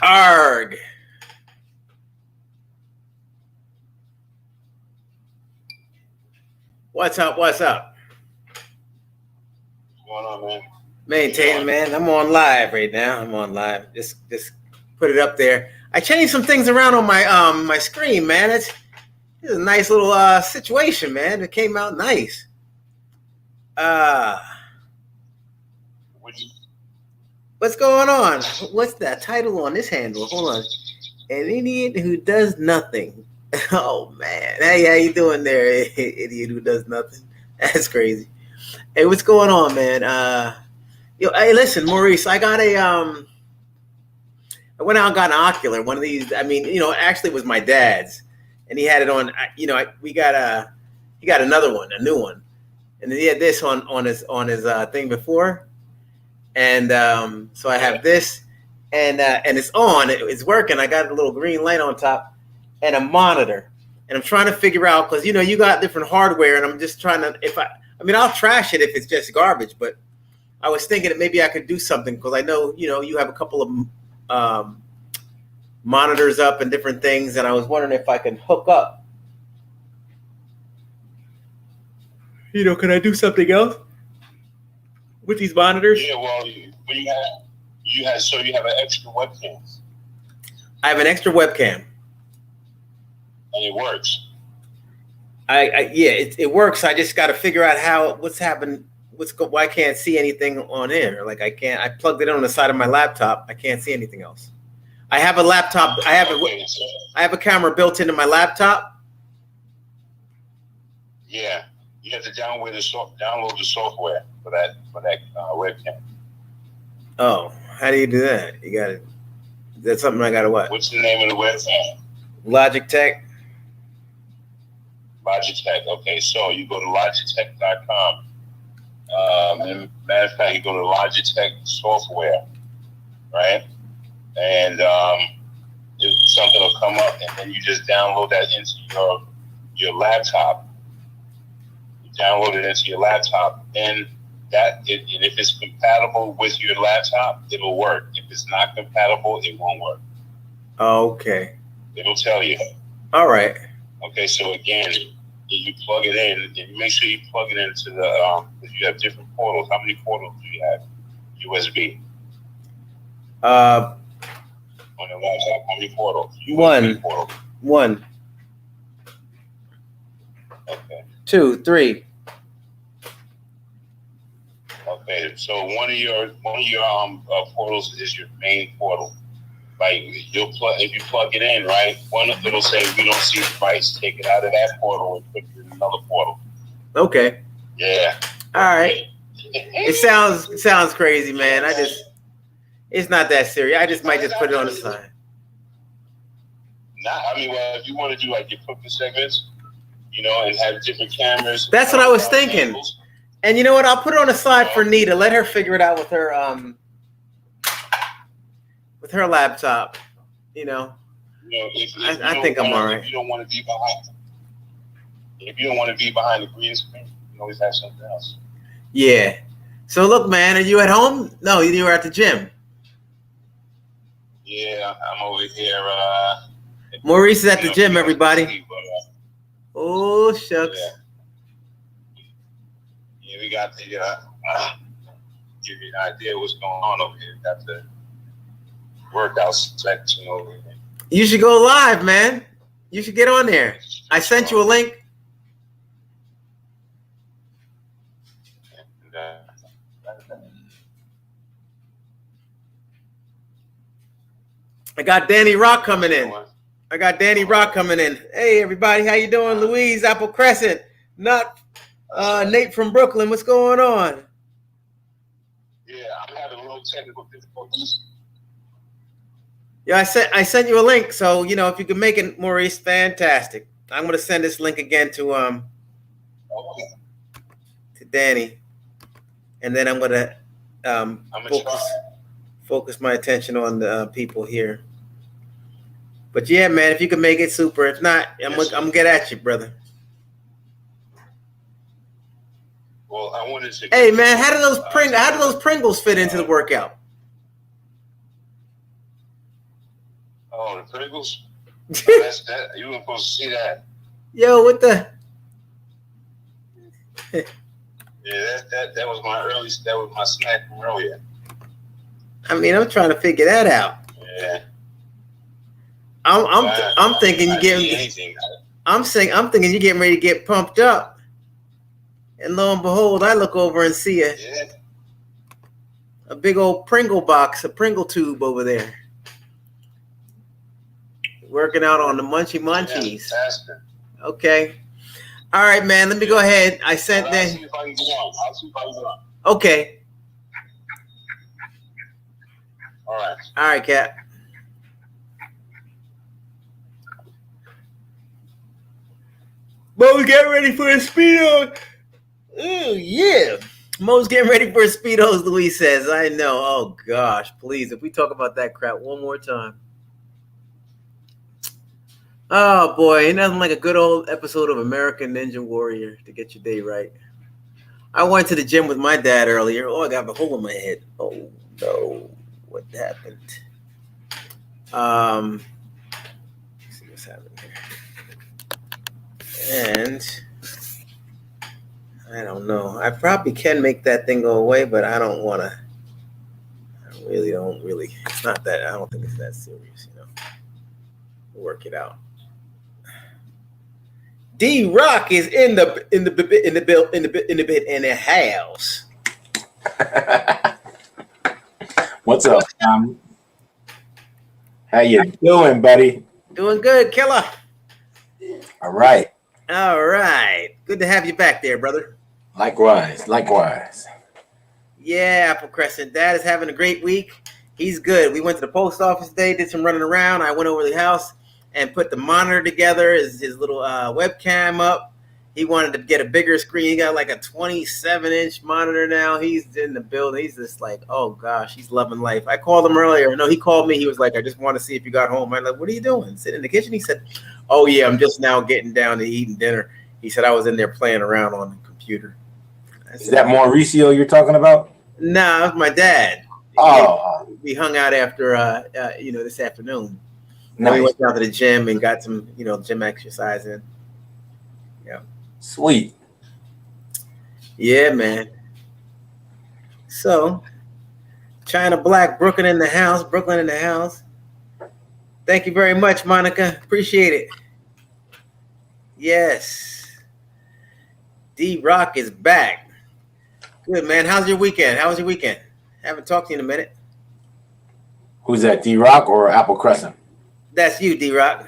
Arg. What's up? What's up? What's going on, man? Maintaining, man. I'm on live right now. I'm on live. Just put it up there. I changed some things around on my screen, man. It's a nice little situation, man. It came out nice. What's going on? What's that title on this handle? Hold on. An idiot who does nothing. Oh man. Hey, how you doing there, idiot who does nothing? That's crazy. Hey, what's going on, man? Hey, listen, Maurice, I got I went out and got an ocular, one of these. I mean, actually it was my dad's, and he had it on. He got another one, a new one, and he had this on his thing before, and so I have this, and it's on. It's working. I got a little green light on top, and a monitor, and I'm trying to figure out because you got different hardware, and I'm just trying to I'll trash it if it's just garbage, but I was thinking that maybe I could do something because I know you have a couple of monitors up and different things, and I was wondering if I can hook up. Can I do something else with these monitors? Yeah, well, you have an extra webcam. I have an extra webcam, and it works. It works. I just got to figure out what's happened. Why I can't see anything on here? Like I plugged it in on the side of my laptop. I can't see anything else. I have a laptop. I have a camera built into my laptop. Yeah, you have to download the software for that webcam. Oh, how do you do that? You got to. That's something I got to what? What's the name of the webcam? Logitech. Logitech. Okay, so you go to logitech.com. Matter of fact, you go to Logitech software, right? And something will come up, and then you just download that into your laptop. You download it into your laptop, and if it's compatible with your laptop, it'll work. If it's not compatible, it won't work. Okay. It'll tell you. All right. Okay, so again, you plug it in, and make sure you plug it into the. Because you have different portals. How many portals do you have? USB. On your laptop, how many portals? One. One. Okay. 2, 3. Okay, so one of your portals is your main portal. Like if you plug it in, right? It'll say we don't see device. Take it out of that portal and put it in another portal. Okay. Yeah. All right. It sounds crazy, man. It's not that serious. I just might just put it on the side. If you want to do like your cooking segments, and have different cameras. That's what I was thinking. Angles. And you know what? I'll put it on the side for Nita. Let her figure it out with her laptop. I think I'm all right. If you don't want to be behind the green screen, you can always have something else. Yeah. So look, man, are you at home? No, you were at the gym. Yeah, I'm over here. Maurice is at the gym, everybody. Oh, shucks. Yeah, we got the give you an idea of what's going on over here. Got the workout section over here. You should go live, man. You should get on there. I sent you a link. I got Danny Rock coming in. Hey, everybody. How you doing? Louise, Apple Crescent. Nate from Brooklyn. What's going on? Yeah, I'm having a little technical difficulties. Yeah, I sent you a link. So, if you can make it, Maurice, fantastic. I'm going to send this link again to Danny. And then I'm going to focus my attention on the people here. But yeah, man, if you can make it, super. If not, I'm gonna get at you, brother. Well, I wanted to. Hey, man, how do those Pringles fit into the workout? Oh, the Pringles. Oh, that's that. You weren't supposed to see that. Yo, what the? Yeah, that was my early. That was my snack from earlier. I mean, I'm trying to figure that out. Yeah. I'm thinking you getting. I'm thinking you're getting ready to get pumped up, and lo and behold, I look over and see a big old Pringle box, a Pringle tube over there, working out on the munchies. Yeah, okay. All right, man. Let me go ahead. I sent that. I'll see if I can get on. Okay. All right. All right, Cap. Mo's getting ready for a Speedo. Oh, yeah. Mo's getting ready for a Speedos, Louise says. I know. Oh, gosh. Please, if we talk about that crap one more time. Oh, boy. Ain't nothing like a good old episode of American Ninja Warrior to get your day right. I went to the gym with my dad earlier. Oh, I got a hole in my head. Oh, no. What happened? Let's see what's happening here. And I don't know. I probably can make that thing go away, but I don't want to. I really don't. It's not that. I don't think it's that serious. We'll work it out. D-Rock is in the house. What's up, Tom? How you doing, buddy? Doing good, killer. All right. Good to have you back there, brother. Likewise. Yeah, Apple Crescent. Dad is having a great week. He's good. We went to the post office today, did some running around. I went over to the house and put the monitor together, his little webcam up. He wanted to get a bigger screen. He got like a 27-inch monitor now. He's in the building. He's just like, oh, gosh, he's loving life. I called him earlier. No, he called me. He was like, I just want to see if you got home. I'm like, what are you doing? Sitting in the kitchen? He said, oh, yeah, I'm just now getting down to eating dinner. He said, I was in there playing around on the computer. Is that Mauricio you're talking about? Nah, it was my dad. Oh. We hung out after, this afternoon. Nice. We went down to the gym and got some, gym exercise in. Yeah. Sweet. Yeah, man. So, China Black, Brooklyn in the house. Thank you very much, Monica. Appreciate it. Yes. D-Rock is back. Good, man. How's your weekend? Haven't talked to you in a minute. Who's that, D-Rock or Apple Crescent? That's you, D-Rock.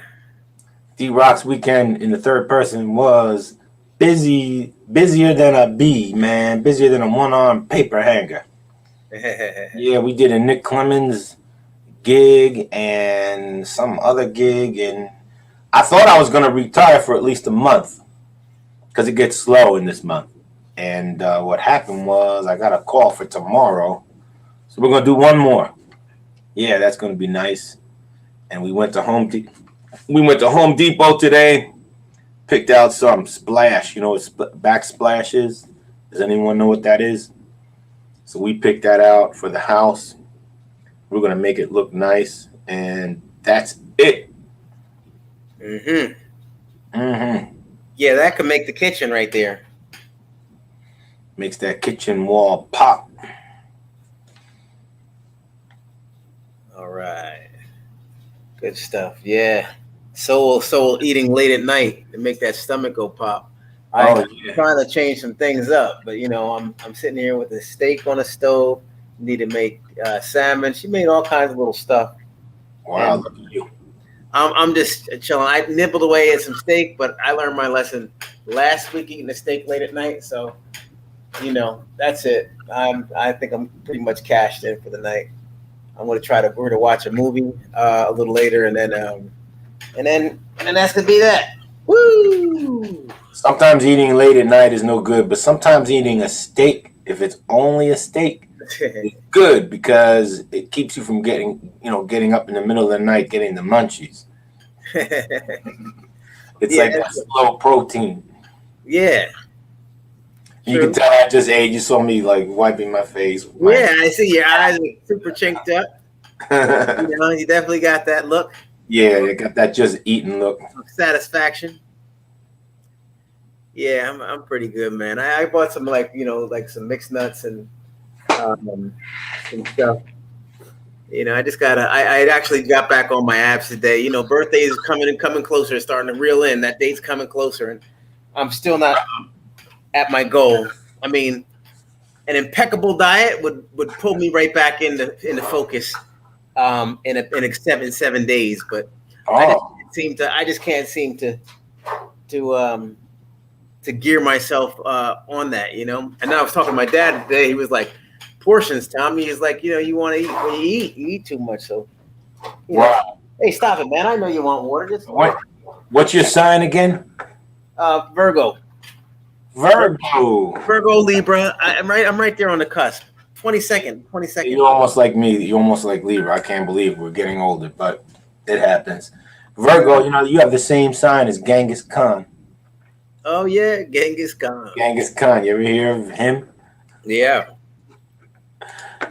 D-Rock's weekend in the third person was busier than a bee, man. Busier than a one-armed paper hanger. Yeah, we did a Nick Clemens gig and some other gig, and I thought I was going to retire for at least a month because it gets slow in this month. And what happened was I got a call for tomorrow, so we're going to do one more. Yeah, that's going to be nice. And we went to Home Depot today, picked out some splash. You know what backsplash is? Does anyone know what that is? So we picked that out for the house. We're going to make it look nice, and that's it. Yeah, that could make the kitchen right there. Makes that kitchen wall pop. All right. Good stuff. Yeah. Soul eating late at night to make that stomach go pop. I'm trying to change some things up, but I'm sitting here with a steak on the stove. Need to make salmon. She made all kinds of little stuff. Wow, look at you. I'm just chilling. I nibbled away at some steak, but I learned my lesson last week eating a steak late at night. So, that's it. I think I'm pretty much cashed in for the night. I'm going to we're going to watch a movie a little later, and then that's going to be that. Woo! Sometimes eating late at night is no good, but sometimes eating a steak, if it's only a steak, is good because it keeps you from getting up in the middle of the night getting the munchies. It's like that slow protein. Yeah. You can tell I just ate. You saw me like wiping my face. Yeah, I see your eyes are super chinked up. You definitely got that look. Yeah, they got that just eating look. Satisfaction. Yeah, I'm pretty good, man. I bought some like some mixed nuts and some stuff. I just gotta. I actually got back on my apps today. Birthdays coming closer, starting to reel in. That date's coming closer, and I'm still not at my goal. I mean, an impeccable diet would pull me right back into focus in 7 days. But I just can't seem to gear myself on that. And then I was talking to my dad today. He was like, portions, Tommy. He's like, you want to eat when you eat too much. So, wow. Hey, stop it, man. I know you want water. Just what's your sign again? Virgo. Virgo, Libra. I'm right there on the cusp. 22nd. You're almost like me. You're almost like Libra. I can't believe we're getting older, but it happens. Virgo, you have the same sign as Genghis Khan. Oh yeah, Genghis Khan. Genghis Khan. You ever hear of him? Yeah.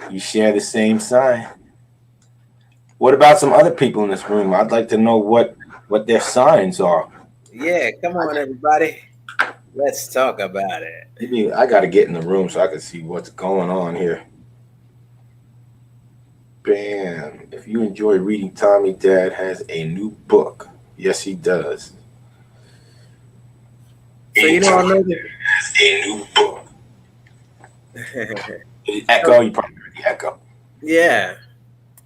You share the same sign. What about some other people in this room? I'd like to know what their signs are. Yeah, come on, everybody. Let's talk about it. Maybe I got to get in the room so I can see what's going on here. Bam. If you enjoy reading, Tommy Dad has a new book. Yes, he does. So I know that has a new book. Echo, you probably heard the echo. Yeah.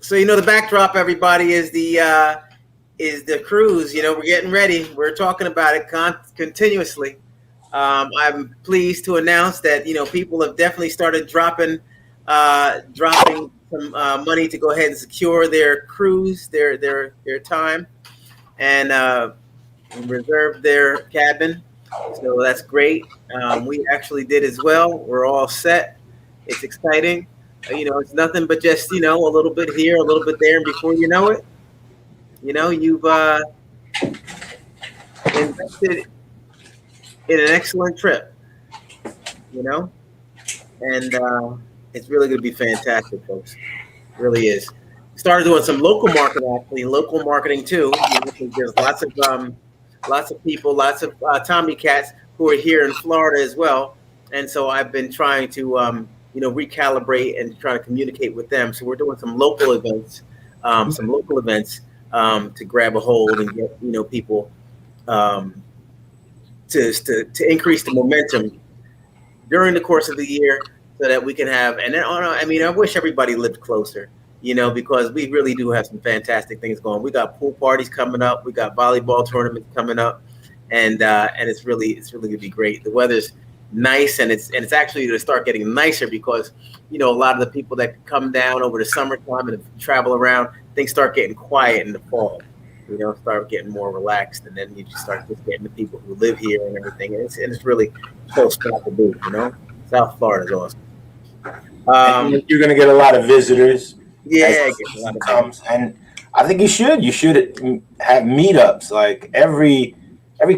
So the backdrop, everybody, is the cruise. We're getting ready. We're talking about it continuously. I'm pleased to announce that people have definitely started dropping some money to go ahead and secure their cruise, their time, and reserve their cabin. So that's great. We actually did as well. We're all set. It's exciting. It's nothing but just a little bit here, a little bit there, and before you know it, you've invested in an excellent trip. And it's really going to be fantastic, folks. It really is. Started doing some local marketing too. There's lots of people, lots of Tommy cats who are here in Florida as well, and so I've been trying to recalibrate and try to communicate with them. So we're doing some local events, to grab a hold and get people to increase the momentum during the course of the year, so that we can have. And then I wish everybody lived closer, because we really do have some fantastic things going. We got pool parties coming up, we got volleyball tournaments coming up, and it's really gonna be great. The weather's nice, and it's actually going to start getting nicer because a lot of the people that come down over the summertime and travel around, things start getting quiet in the fall. Start getting more relaxed, and then you just start getting the people who live here and everything, and it's really so spot to do. South Florida is awesome. You're going to get a lot of visitors. Yeah, comes, and I think you should have meetups like every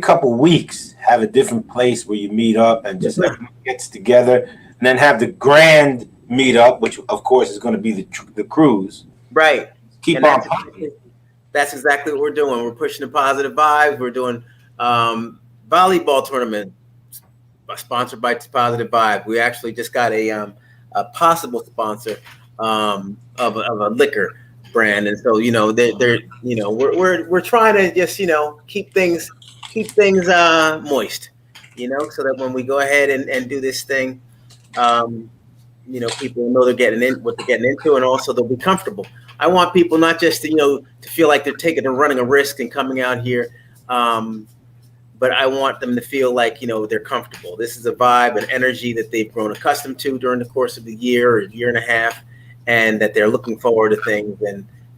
couple weeks. Have a different place where you meet up and just everyone gets together, and then have the grand meetup, which of course is going to be the cruise. Right. Keep on. That's exactly what we're doing. We're pushing the positive vibes. We're doing volleyball tournament sponsored by Positive Vibe. We actually just got a possible sponsor of a liquor brand, and so they're we're trying to just keep things moist, so that when we go ahead and do this thing, people know they're getting in what they're getting into, and also they'll be comfortable. I want people not just to feel like they're running a risk and coming out here, but I want them to feel like they're comfortable. This is a vibe, an energy that they've grown accustomed to during the course of the year or year and a half, and that they're looking forward to things,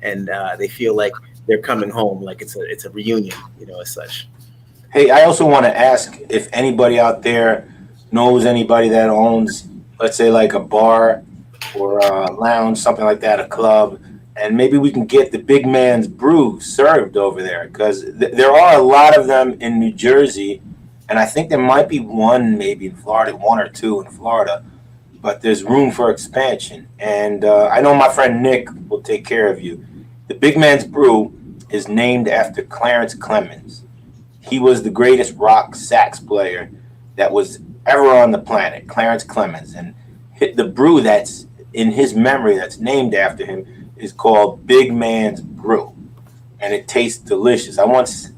and they feel like they're coming home, like it's a reunion, as such. Hey, I also want to ask if anybody out there knows anybody that owns, let's say, like a bar or a lounge, something like that, a club, and maybe we can get the big man's brew served over there, because there are a lot of them in New Jersey, and I think there might be one maybe in Florida, one or two in Florida, but there's room for expansion. And I know my friend Nick will take care of you. The big man's brew, is named after Clarence Clemens. He was the greatest rock sax player that was ever on the planet, Clarence Clemens. And the brew that's in his memory that's named after him is called Big Man's Brew. And it tastes delicious. I once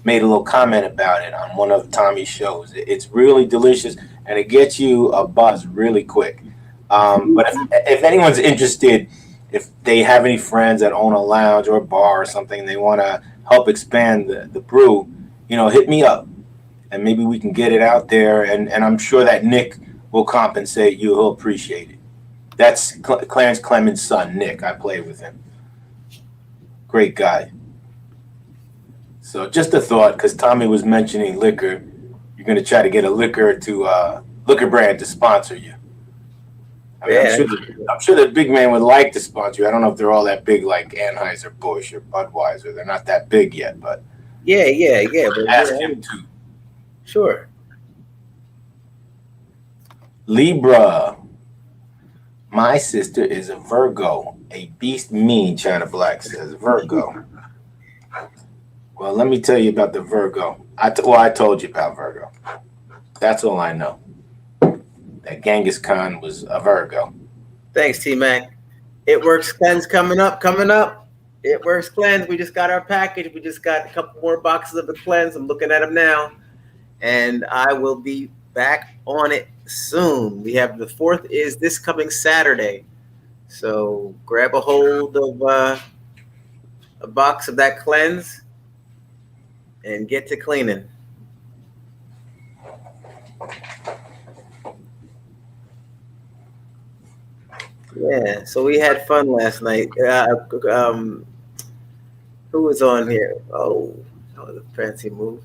made a little comment about it on one of Tommy's shows. It's really delicious, and it gets you a buzz really quick. But if anyone's interested, if they have any friends that own a lounge or a bar or something, they want to help expand the brew, hit me up, and maybe we can get it out there. And I'm sure that Nick will compensate you. He'll appreciate it. That's Clarence Clemens' son, Nick. I played with him. Great guy. So just a thought, because Tommy was mentioning liquor. You're going to try to get a liquor brand to sponsor you. I mean, I'm sure the big man would like to sponsor you. I don't know if they're all that big like Anheuser-Busch or Budweiser. They're not that big yet, but yeah. But ask him to. Sure. Libra. My sister is a Virgo. A beast mean, China Black says. Virgo. Well, let me tell you about the Virgo. I told you about Virgo. That's all I know. That Genghis Khan was a Virgo. Thanks, T-Mac. It Works Cleanse coming up. It Works Cleanse. We just got our package. We just got a couple more boxes of the cleanse. I'm looking at them now. And I will be back on it soon. We have the 4th is this coming Saturday. So grab a hold of a box of that cleanse and get to cleaning. Yeah, so we had fun last night. Who was on here? Oh, that was a fancy move.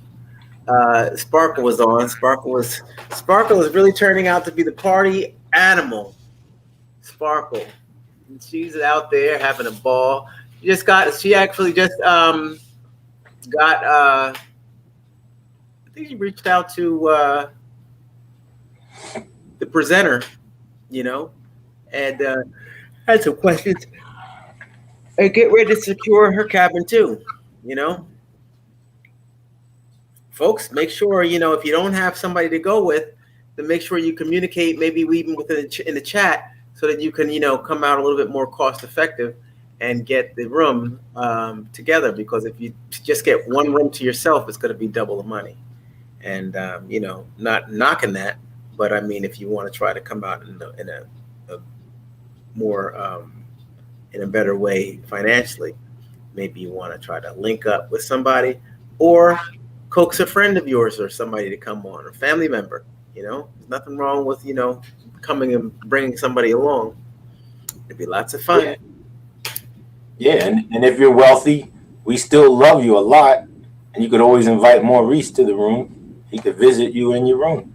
Sparkle was on. Sparkle is really turning out to be the party animal. Sparkle. And she's out there having a ball. She actually just got I think she reached out to the presenter, and had some questions. And get ready to secure her cabin too, Folks, make sure, if you don't have somebody to go with, then make sure you communicate, maybe even in the chat, so that you can, come out a little bit more cost effective and get the room together. Because if you just get one room to yourself, it's going to be double the money. And, not knocking that, but I mean, if you want to try to come out in a more, in a better way financially, maybe you want to try to link up with somebody or coax a friend of yours or somebody to come on, or family member. There's nothing wrong with coming and bringing somebody along. It'd be lots of fun. Yeah, and if you're wealthy, we still love you a lot, and you could always invite Maurice to the room. He could visit you in your room.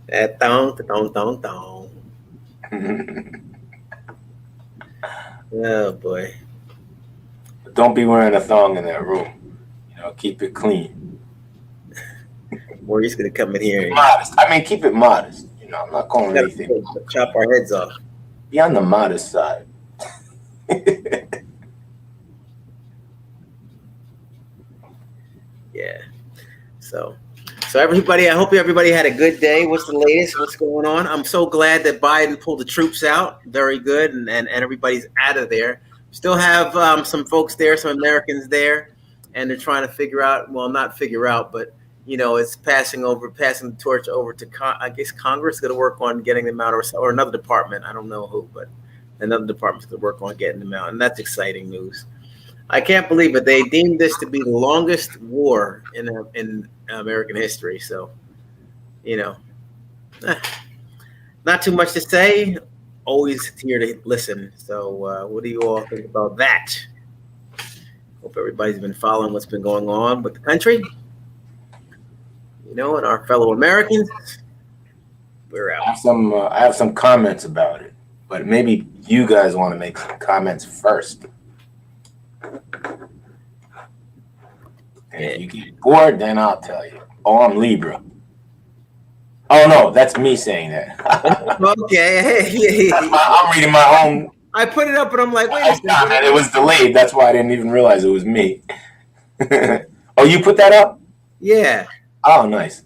That thong. Oh boy. Don't be wearing a thong in that room. Keep it clean. Maurice gonna come in here. Modest. I mean, keep it modest. I'm not calling anything. Chop our heads off. Be on the modest side. Yeah. So everybody, I hope everybody had a good day. What's the latest? What's going on? I'm so glad that Biden pulled the troops out. Very good, and everybody's out of there. Still have some folks there, some Americans there, and they're trying to figure out, not figure out, but, it's passing the torch over to, I guess Congress is going to work on getting them out, or another department. I don't know who, but another department's going to work on getting them out, and that's exciting news. I can't believe it. They deemed this to be the longest war in American history. So, not too much to say. Always here to listen. So what do you all think about that? Hope everybody's been following what's been going on with the country, and our fellow Americans. We're out. I have some comments about it, but maybe you guys want to make some comments first. And if you get bored, then I'll tell you. Oh, I'm Libra. Oh no, that's me saying that. Okay. I'm reading my own I put it up, but I'm like, wait a second. Man, it was delayed. That's why I didn't even realize it was me. Oh, you put that up? Yeah. Oh, nice.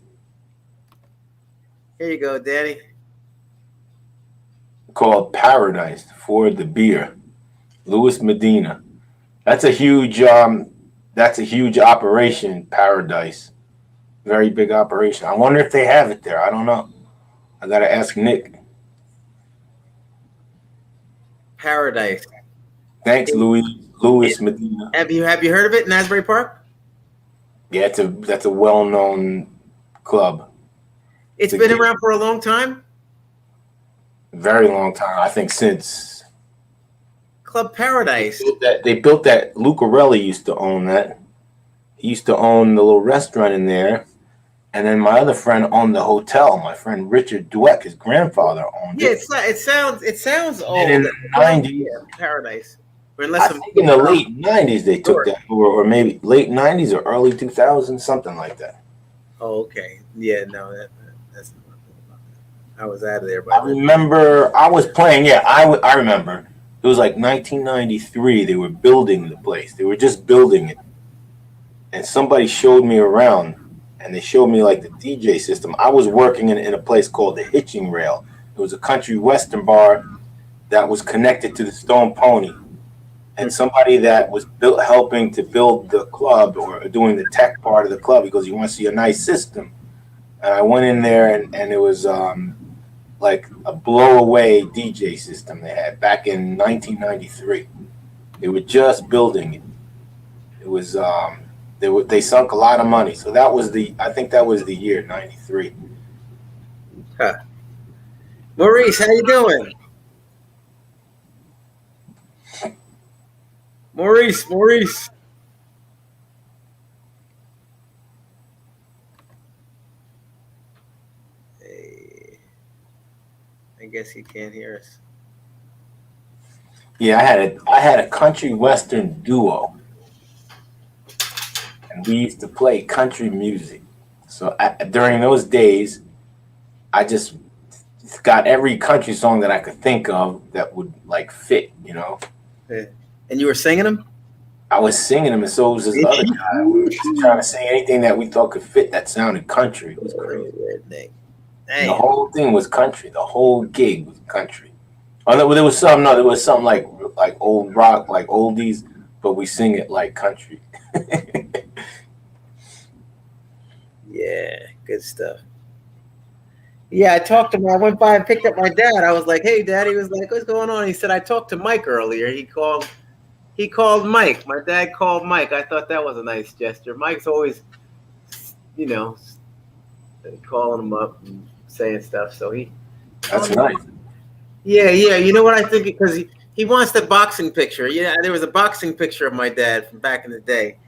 Here you go, Danny. Called Paradise for the beer. Louis Medina. That's a huge operation, Paradise. Very big operation. I wonder if they have it there. I don't know. I gotta ask Nick. Paradise. Thanks, Louis Medina. Have you heard of it in Asbury Park? Yeah, that's a well-known club. It's been around for a long time. Very long time. I think since Club Paradise. They built that. Lucarelli used to own that. He used to own the little restaurant in there. And then my other friend owned the hotel. My friend Richard Dweck, his grandfather owned it. Yeah, it sounds old. And in the 90s, yeah, Paradise. I think in the late 90s they took that, or maybe late 90s or early 2000s, something like that. Oh, okay. Yeah, no, that's. I was out of there. I remember I was playing. Yeah, I remember. It was like 1993. They were building the place. They were just building it, and somebody showed me around. And they showed me like the DJ system. I was working in a place called the Hitching Rail. It was a country western bar that was connected to the Stone Pony. And somebody that was helping to build the club or doing the tech part of the club, because you want to see a nice system. And I went in there and it was like a blow away DJ system they had back in 1993. They were just building it. It was they sunk a lot of money. So I think that was the year 93. Huh. Maurice, how you doing? Maurice. Hey. I guess he can't hear us. Yeah, I had a country western duo. And we used to play country music. So during those days, I just got every country song that I could think of that would like fit, you know. Yeah. And you were singing them? I was singing them, and so was this other guy. We were just trying to sing anything that we thought could fit that sounded country. It was crazy. The whole thing was country. The whole gig was country. Oh, there was some like old rock, like oldies, but we sing it like country. Yeah, good stuff. Yeah, I talked to him. I went by and picked up my dad. I was like, "Hey, Dad." He was like, "What's going on?" He said, "I talked to Mike earlier." He called Mike. My dad called Mike. I thought that was a nice gesture. Mike's always, you know, calling him up and saying stuff. So that's nice. Yeah. You know what I think? Because he wants the boxing picture. Yeah, there was a boxing picture of my dad from back in the day,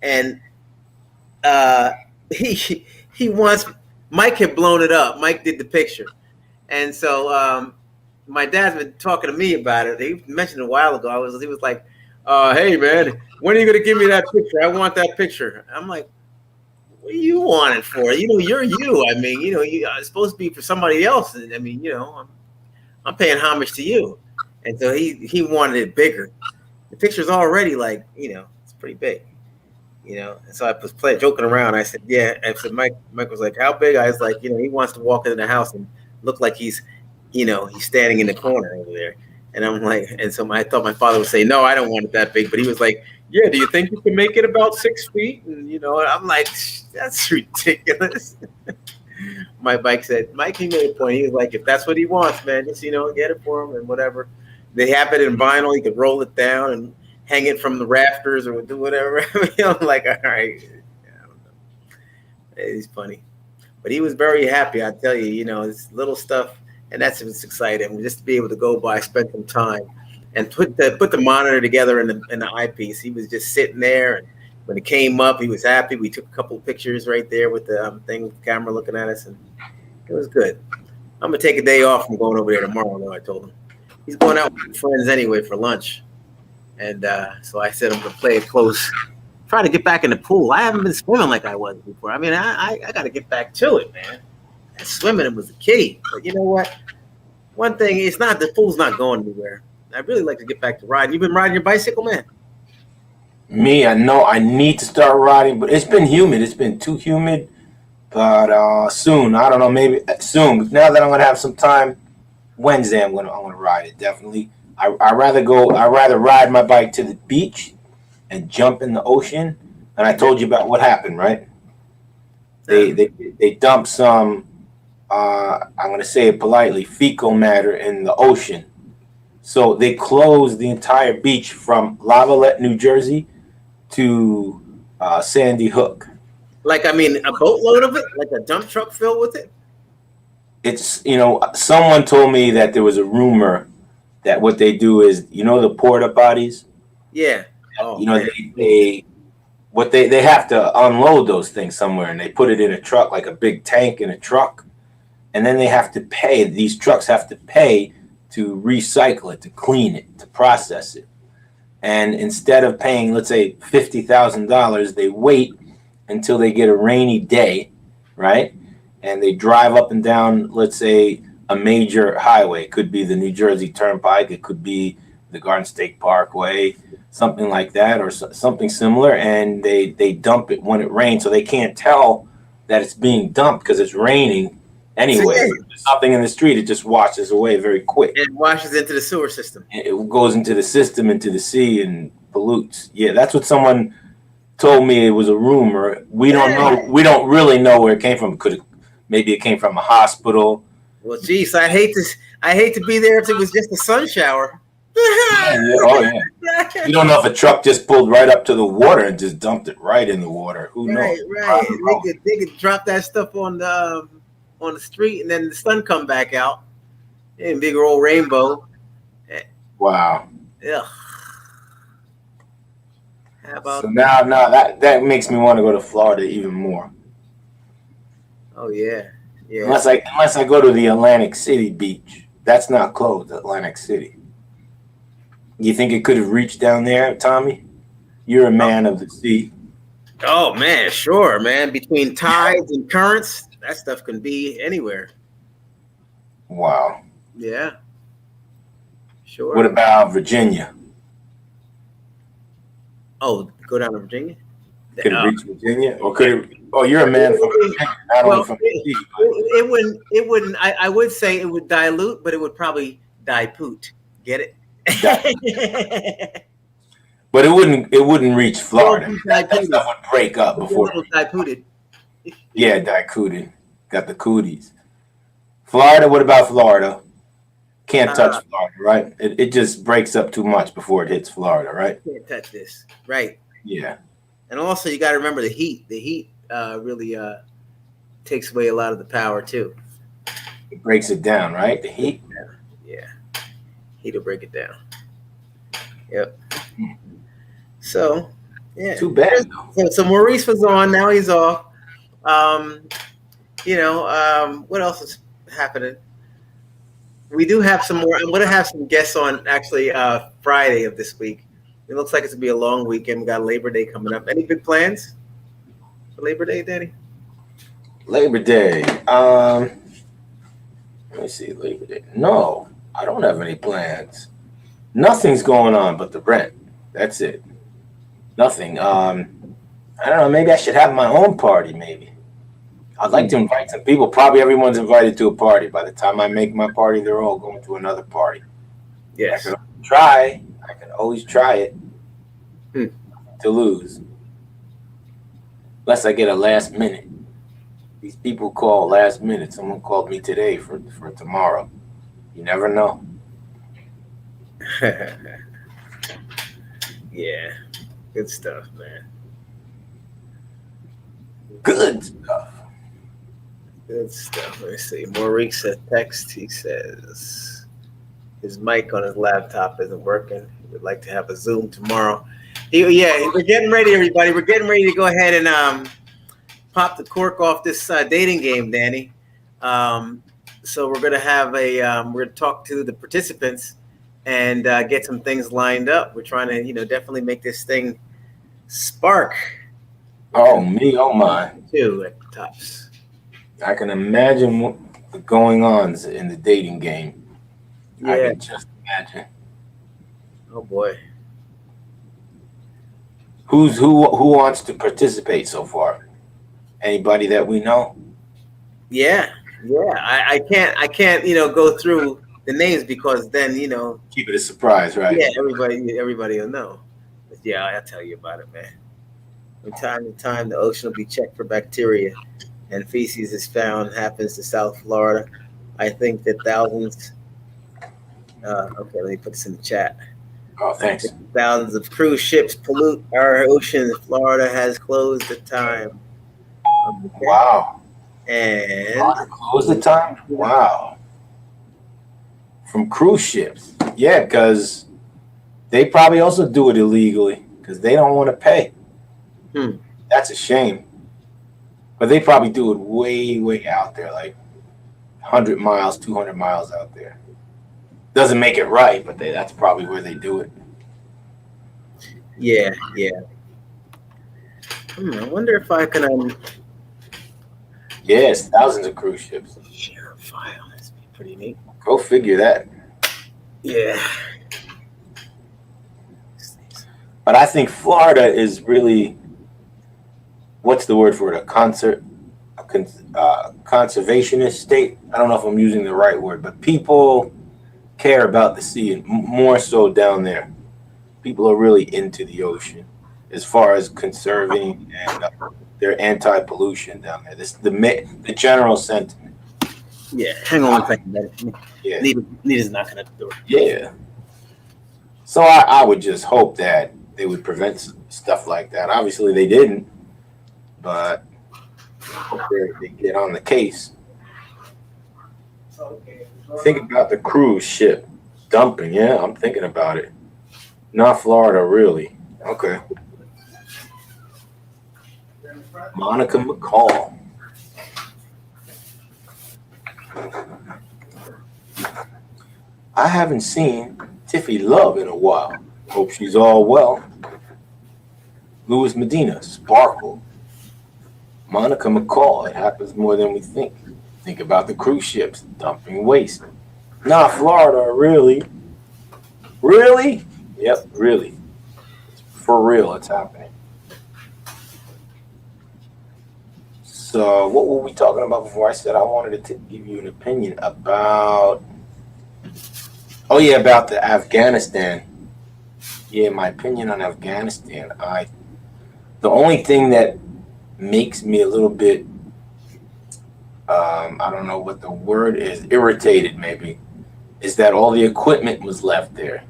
and he wants. Mike had blown it up. Mike did the picture, and so my dad's been talking to me about it. He mentioned it a while ago. He was like, "Hey man, when are you gonna give me that picture? I want that picture." I'm like, "What do you want it for? You know, you're you. I mean, you know, it's supposed to be for somebody else. And I mean, you know, I'm paying homage to you." And so he wanted it bigger. The picture's already like, you know, it's pretty big. You know, and so I was joking around. I said, "Yeah." I said, Mike was like, "How big?" I was like, "You know, he wants to walk into the house and look like he's, you know, he's standing in the corner over there." And I'm like, and so I thought my father would say, "No, I don't want it that big." But he was like, "Yeah, do you think you can make it about 6 feet?" And you know, I'm like, "That's ridiculous." Mike said, he made a point. He was like, "If that's what he wants, man, just, you know, get it for him and whatever." They have it in vinyl. You could roll it down and hang it from the rafters or do whatever. I'm like, all right. I don't know. He's funny. But he was very happy, I tell you, you know, it's little stuff, and that's what's exciting. Just to be able to go by, spend some time, and put the monitor together in the eyepiece. He was just sitting there, and when it came up, he was happy. We took a couple of pictures right there with the thing, with the camera looking at us, and it was good. I'm going to take a day off from going over there tomorrow, though, I told him. He's going out with friends anyway for lunch. And so I said I'm going to play it close. Try to get back in the pool. I haven't been swimming like I was before. I mean, I got to get back to it, man. And swimming was the key. But you know what? One thing, the pool's not going anywhere. I'd really like to get back to riding. You've been riding your bicycle, man? Me, I know I need to start riding, but it's been humid. It's been too humid. But soon, I don't know, maybe soon. But now that I'm gonna have some time, Wednesday I'm gonna ride it definitely. I rather ride my bike to the beach and jump in the ocean. And I told you about what happened, right? They dumped some I'm gonna say it politely, fecal matter in the ocean. So they closed the entire beach from Lavallette, New Jersey to Sandy Hook. Like, I mean, a boatload of it? Like a dump truck filled with it? It's, someone told me that there was a rumor that what they do is, the porta potties. Yeah. Oh, they have to unload those things somewhere, and they put it in a truck, like a big tank in a truck, and then they have to pay. These trucks have to pay to recycle it, to clean it, to process it. And instead of paying, let's say, $50,000, they wait until they get a rainy day, right? And they drive up and down, let's say, a major highway. It could be the New Jersey Turnpike. It could be the Garden State Parkway, something like that, or something similar. And they dump it when it rains. So they can't tell that it's being dumped because it's raining anyway. So, if there's something in the street, it just washes away very quick. It washes into the sewer system. It goes into the system, into the sea, and pollutes. Yeah, that's what someone told me. It was a rumor. We don't know. We don't really know where it came from. Maybe it came from a hospital. Well, geez, I hate to be there if it was just a sun shower. Oh yeah. You don't know if a truck just pulled right up to the water and just dumped it right in the water. Who knows? Right. They could drop that stuff on the street, and then the sun come back out, and big old rainbow. Wow. Yeah. How about so now that makes me want to go to Florida even more. Oh yeah. Unless I go to the Atlantic City beach. That's not closed, Atlantic City. You think it could have reached down there, Tommy? You're a man of the sea. Oh man, sure, man. Between tides and currents, that stuff can be anywhere. Wow. Yeah. Sure. What about Virginia? Oh, go down to Virginia? Could it reach Virginia? Or could it? Oh, you're a man from Virginia, not only from the sea. It wouldn't. I would say it would dilute, but it would probably dilute. Get it? But it wouldn't reach Florida. That stuff would break up before. Diluted. Yeah, diluted. Got the cooties. Florida. What about Florida? Can't touch Florida, right? It just breaks up too much before it hits Florida, right? Can't touch this, right? Yeah. And also, you got to remember the heat. The heat really takes away a lot of the power too. It breaks it down, right? The heat. Yeah. Heat will break it down. Yep. So, yeah. Too bad. So Maurice was on. Now he's off. What else is happening? We do have some more. I'm going to have some guests on actually Friday of this week. It looks like it's going to be a long weekend. We got Labor Day coming up. Any big plans for Labor Day, Daddy? Labor Day. Let me see. Labor Day. No, I don't have any plans. Nothing's going on but the rent. That's it. Nothing. I don't know. Maybe I should have my own party. Maybe I'd like to invite some people. Probably everyone's invited to a party. By the time I make my party, they're all going to another party. Yes. I can always try it to lose. Unless I get a last minute. These people call last minute. Someone called me today for tomorrow. You never know. Yeah. Good stuff, man. Good stuff. Good stuff. Let me see. Maurice said text. He says his mic on his laptop isn't working. He would like to have a Zoom tomorrow. We're getting ready, everybody. We're getting ready to go ahead and pop the cork off this dating game, Danny. So we're going to have we're going to talk to the participants and get some things lined up. We're trying to, definitely make this thing spark. Oh, me, oh my. Too at the tops. I can imagine what the going-ons in the dating game. Yeah. I can just imagine. Oh boy. Who wants to participate so far? Anybody that we know? Yeah. I can't, go through the names because then, Keep it a surprise, right? yeah, everybody will know. But yeah, I'll tell you about it, man. From time to time, the ocean will be checked for bacteria, and feces is found. Happens to South Florida. I think that thousands. Okay, let me put this in the chat. Oh, thanks. Thousands of cruise ships pollute our oceans. Florida has closed at time. Okay. Wow. And Close the time? Wow. From cruise ships. Yeah, because they probably also do it illegally because they don't want to pay. That's a shame. But they probably do it way, way out there, like 100 miles, 200 miles out there. Doesn't make it right, but that's probably where they do it. Yeah. I wonder if I can. Yes, thousands of cruise ships. Share a file. That's pretty neat. Go figure that. Yeah. But I think Florida is really, what's the word for it? A conservationist state. I don't know if I'm using the right word, but people care about the sea, and more so down there. People are really into the ocean as far as conserving, and they're anti-pollution down there. This the general sentiment. Yeah, hang on 1 second. Yeah, Nita's knocking at the door. Yeah. So I would just hope that they would prevent stuff like that. Obviously, they didn't, but I hope they get on the case. Think about the cruise ship dumping. Yeah, I'm thinking about it. Not Florida, really. Okay. Monica McCall. I haven't seen Tiffy Love in a while. Hope she's all well. Louis Medina, Sparkle. Monica McCall, it happens more than we think. Think about the cruise ships dumping waste. Not Florida, really. Really? Yep, really. For real, it's happening. So what were we talking about before I said I wanted to give you an opinion about... Oh, yeah, about the Afghanistan. Yeah, my opinion on Afghanistan. The only thing that makes me a little bit, I don't know what the word is, irritated maybe, is that all the equipment was left there.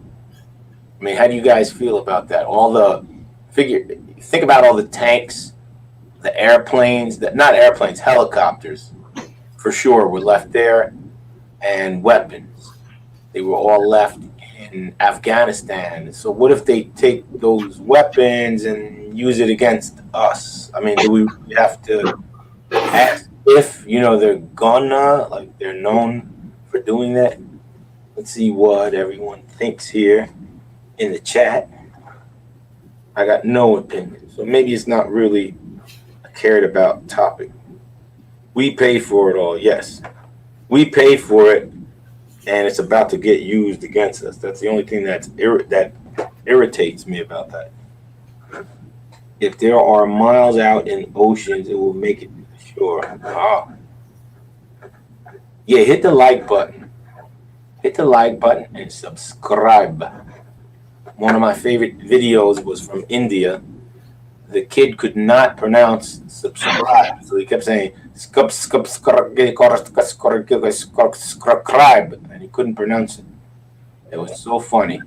I mean, how do you guys feel about that? Think about all the tanks, the airplanes, not airplanes, helicopters, for sure, were left there, and weapons. They were all left in Afghanistan. So what if they take those weapons and use it against us? I mean, do we have to ask if, they're gonna, like they're known for doing that? Let's see what everyone thinks here in the chat. I got no opinion. So maybe it's not really a cared about topic. We pay for it all, yes. We pay for it, and it's about to get used against us. That's the only thing that irritates me about that. If there are miles out in oceans, it will make it sure. Oh. Yeah, hit the like button. Hit the like button and subscribe. One of my favorite videos was from India. The kid could not pronounce subscribe, so he kept saying subscribe, and he couldn't pronounce it. It was so funny.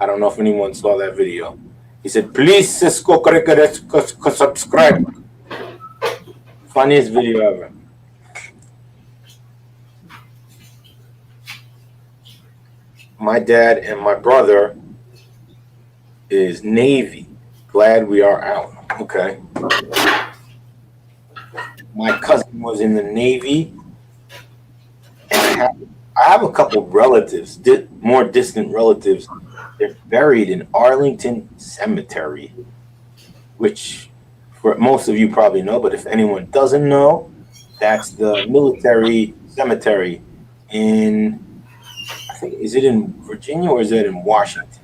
I don't know if anyone saw that video. He said, "Please subscribe." Funniest video ever. My dad and my brother is Navy. Glad we are out. Okay. My cousin was in the Navy, and I have a couple relatives, more distant relatives. They're buried in Arlington Cemetery, which for most of you probably know, but if anyone doesn't know, that's the military cemetery in, I think, is it in Virginia or is it in Washington?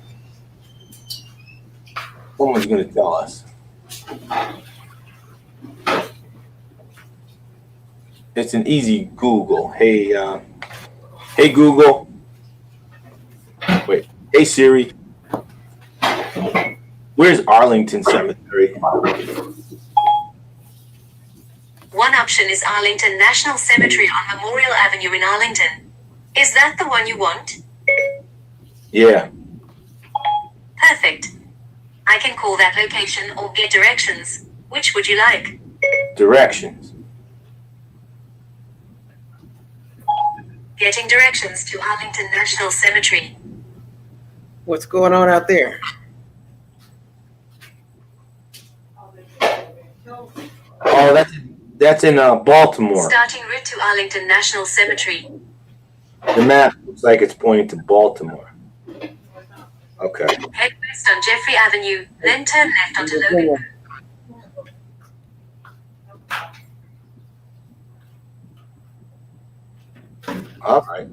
Someone's going to tell us. It's an easy Google. Hey Google. Wait. Hey Siri. Where's Arlington Cemetery? One option is Arlington National Cemetery on Memorial Avenue in Arlington. Is that the one you want? Yeah. Perfect. I can call that location or get directions. Which would you like? Directions. Getting directions to Arlington National Cemetery. What's going on out there? Oh, that's in Baltimore. Starting route to Arlington National Cemetery. The map looks like it's pointing to Baltimore. Okay. Head west on Jeffrey Avenue, then turn left onto Logan. All right.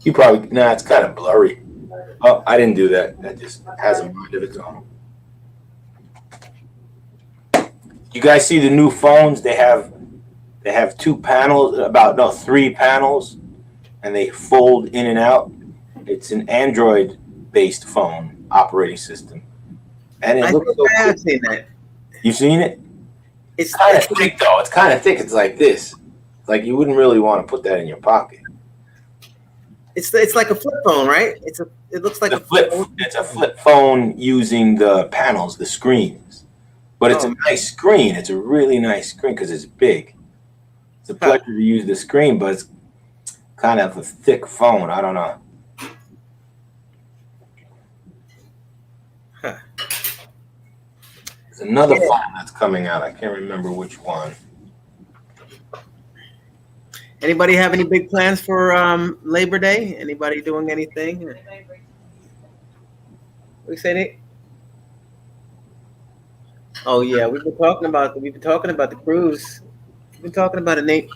You probably, nah, it's kind of blurry. Oh, I didn't do that. That just has a mind of its own. You guys see the new phones? They have two panels, three panels, and they fold in and out. It's an Android-based phone operating system, and it looks so I have cool. seen that. You've seen it? It's kind of thick, though. It's kind of thick. It's like this. Like you wouldn't really want to put that in your pocket. It's like a flip phone, right? It looks like a flip. It's a flip phone using the panels, the screens. But it's a nice screen. It's a really nice screen because it's big. It's a pleasure to use the screen, but it's kind of a thick phone. I don't know. Huh. There's another phone that's coming out. I can't remember which one. Anybody have any big plans for Labor Day? Anybody doing anything? What do you say, Nick? Oh yeah, we've been talking about the cruise. We've been talking about it, Nate.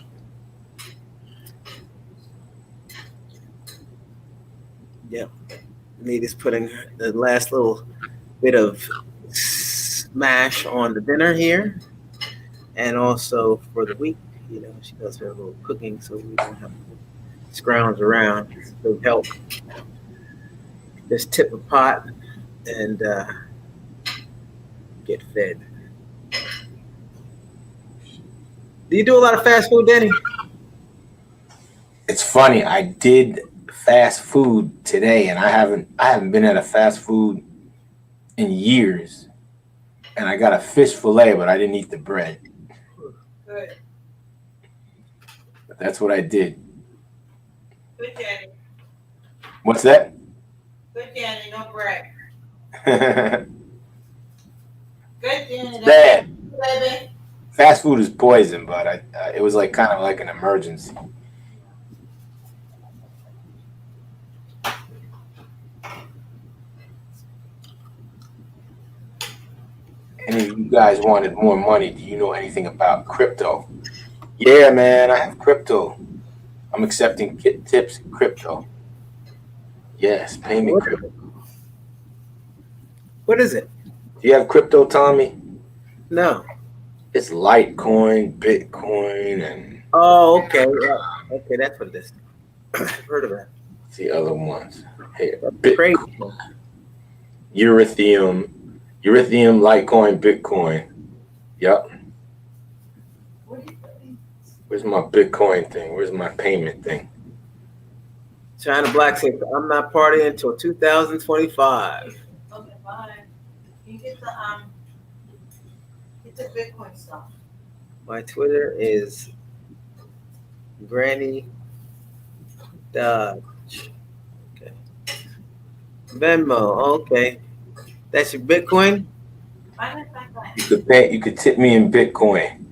Yep. Nate is putting the last little bit of smash on the dinner here, and also for the week. You know, she does her little cooking, so we don't have to scrounge around. So help. Just tip a pot and get fed. Do you do a lot of fast food, Danny? It's funny. I did fast food today, and I haven't been at a fast food in years. And I got a fish fillet, but I didn't eat the bread. Good. That's what I did. Good, Danny. What's that? Good, Danny. No bread. Good, Danny. bad. Baby. Fast food is poison, but it was like kind of like an emergency. Any of you guys wanted more money? Do you know anything about crypto? Yeah, man, I have crypto. I'm accepting tips in crypto. Yes, pay me crypto. What is it? Do you have crypto, Tommy? No. It's Litecoin, Bitcoin, and Oh, okay. Yeah. Okay, that's what it is. Heard of that. the other ones. Hey, Crazy. Bitcoin, Ethereum, Litecoin, Bitcoin. Yep. Where's my Bitcoin thing? Where's my payment thing? China Black says, I'm not partying until 2025. Okay, fine. You get the Bitcoin stuff. My Twitter is Granny Dodge. Okay. Venmo. Okay. That's your Bitcoin? Find it back. You could tip me in Bitcoin.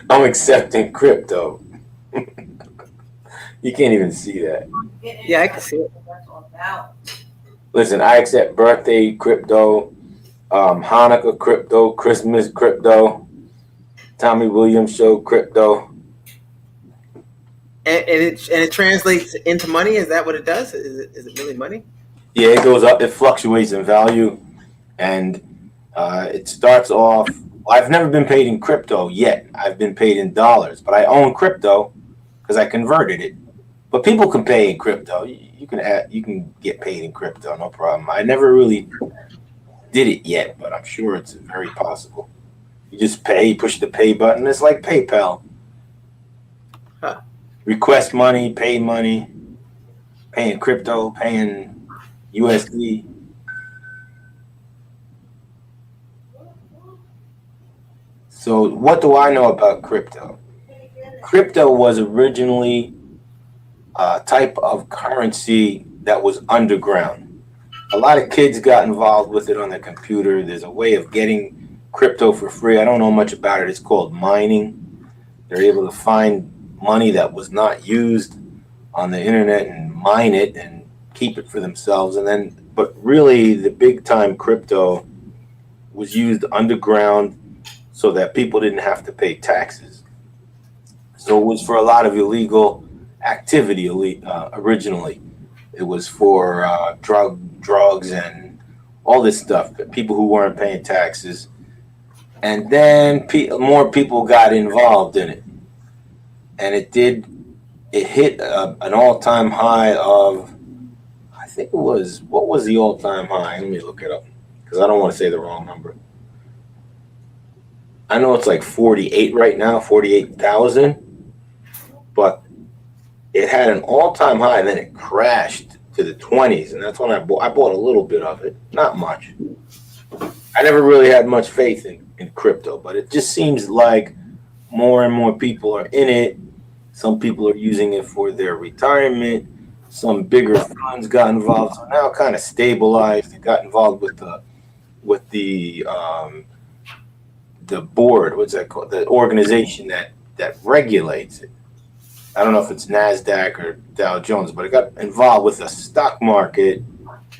I'm accepting crypto. You can't even see that. Yeah, I can see it. That's all about. Listen, I accept birthday crypto, Hanukkah crypto, Christmas crypto, Tommy Williams show crypto. And it translates into money. Is that what it does? Is it really money? Yeah, it goes up. It fluctuates in value, and it starts off. I've never been paid in crypto yet. I've been paid in dollars, but I own crypto because I converted it. But people can pay in crypto. You can get paid in crypto, no problem. I never really did it yet, but I'm sure it's very possible. You just pay, push the pay button. It's like PayPal. Huh. Request money, paying crypto, paying USD. So what do I know about crypto? Crypto was originally a type of currency that was underground. A lot of kids got involved with it on their computer. There's a way of getting crypto for free. I don't know much about it. It's called mining. They're able to find money that was not used on the internet and mine it and keep it for themselves. But really the big time crypto was used underground so that people didn't have to pay taxes. So it was for a lot of illegal activity originally. It was for drugs and all this stuff, people who weren't paying taxes. And then more people got involved in it. And it hit an all-time high of, I think it was, what was the all-time high? Let me look it up because I don't want to say the wrong number. I know it's like 48 right now, 48,000, but it had an all-time high and then it crashed to the 20s, and that's when I bought a little bit of it, not much. I never really had much faith in crypto, but it just seems like more and more people are in it. Some people are using it for their retirement. Some bigger funds got involved, so now kind of stabilized. They got involved with the board. What's that called? The organization that regulates it. I don't know if it's NASDAQ or Dow Jones, but it got involved with the stock market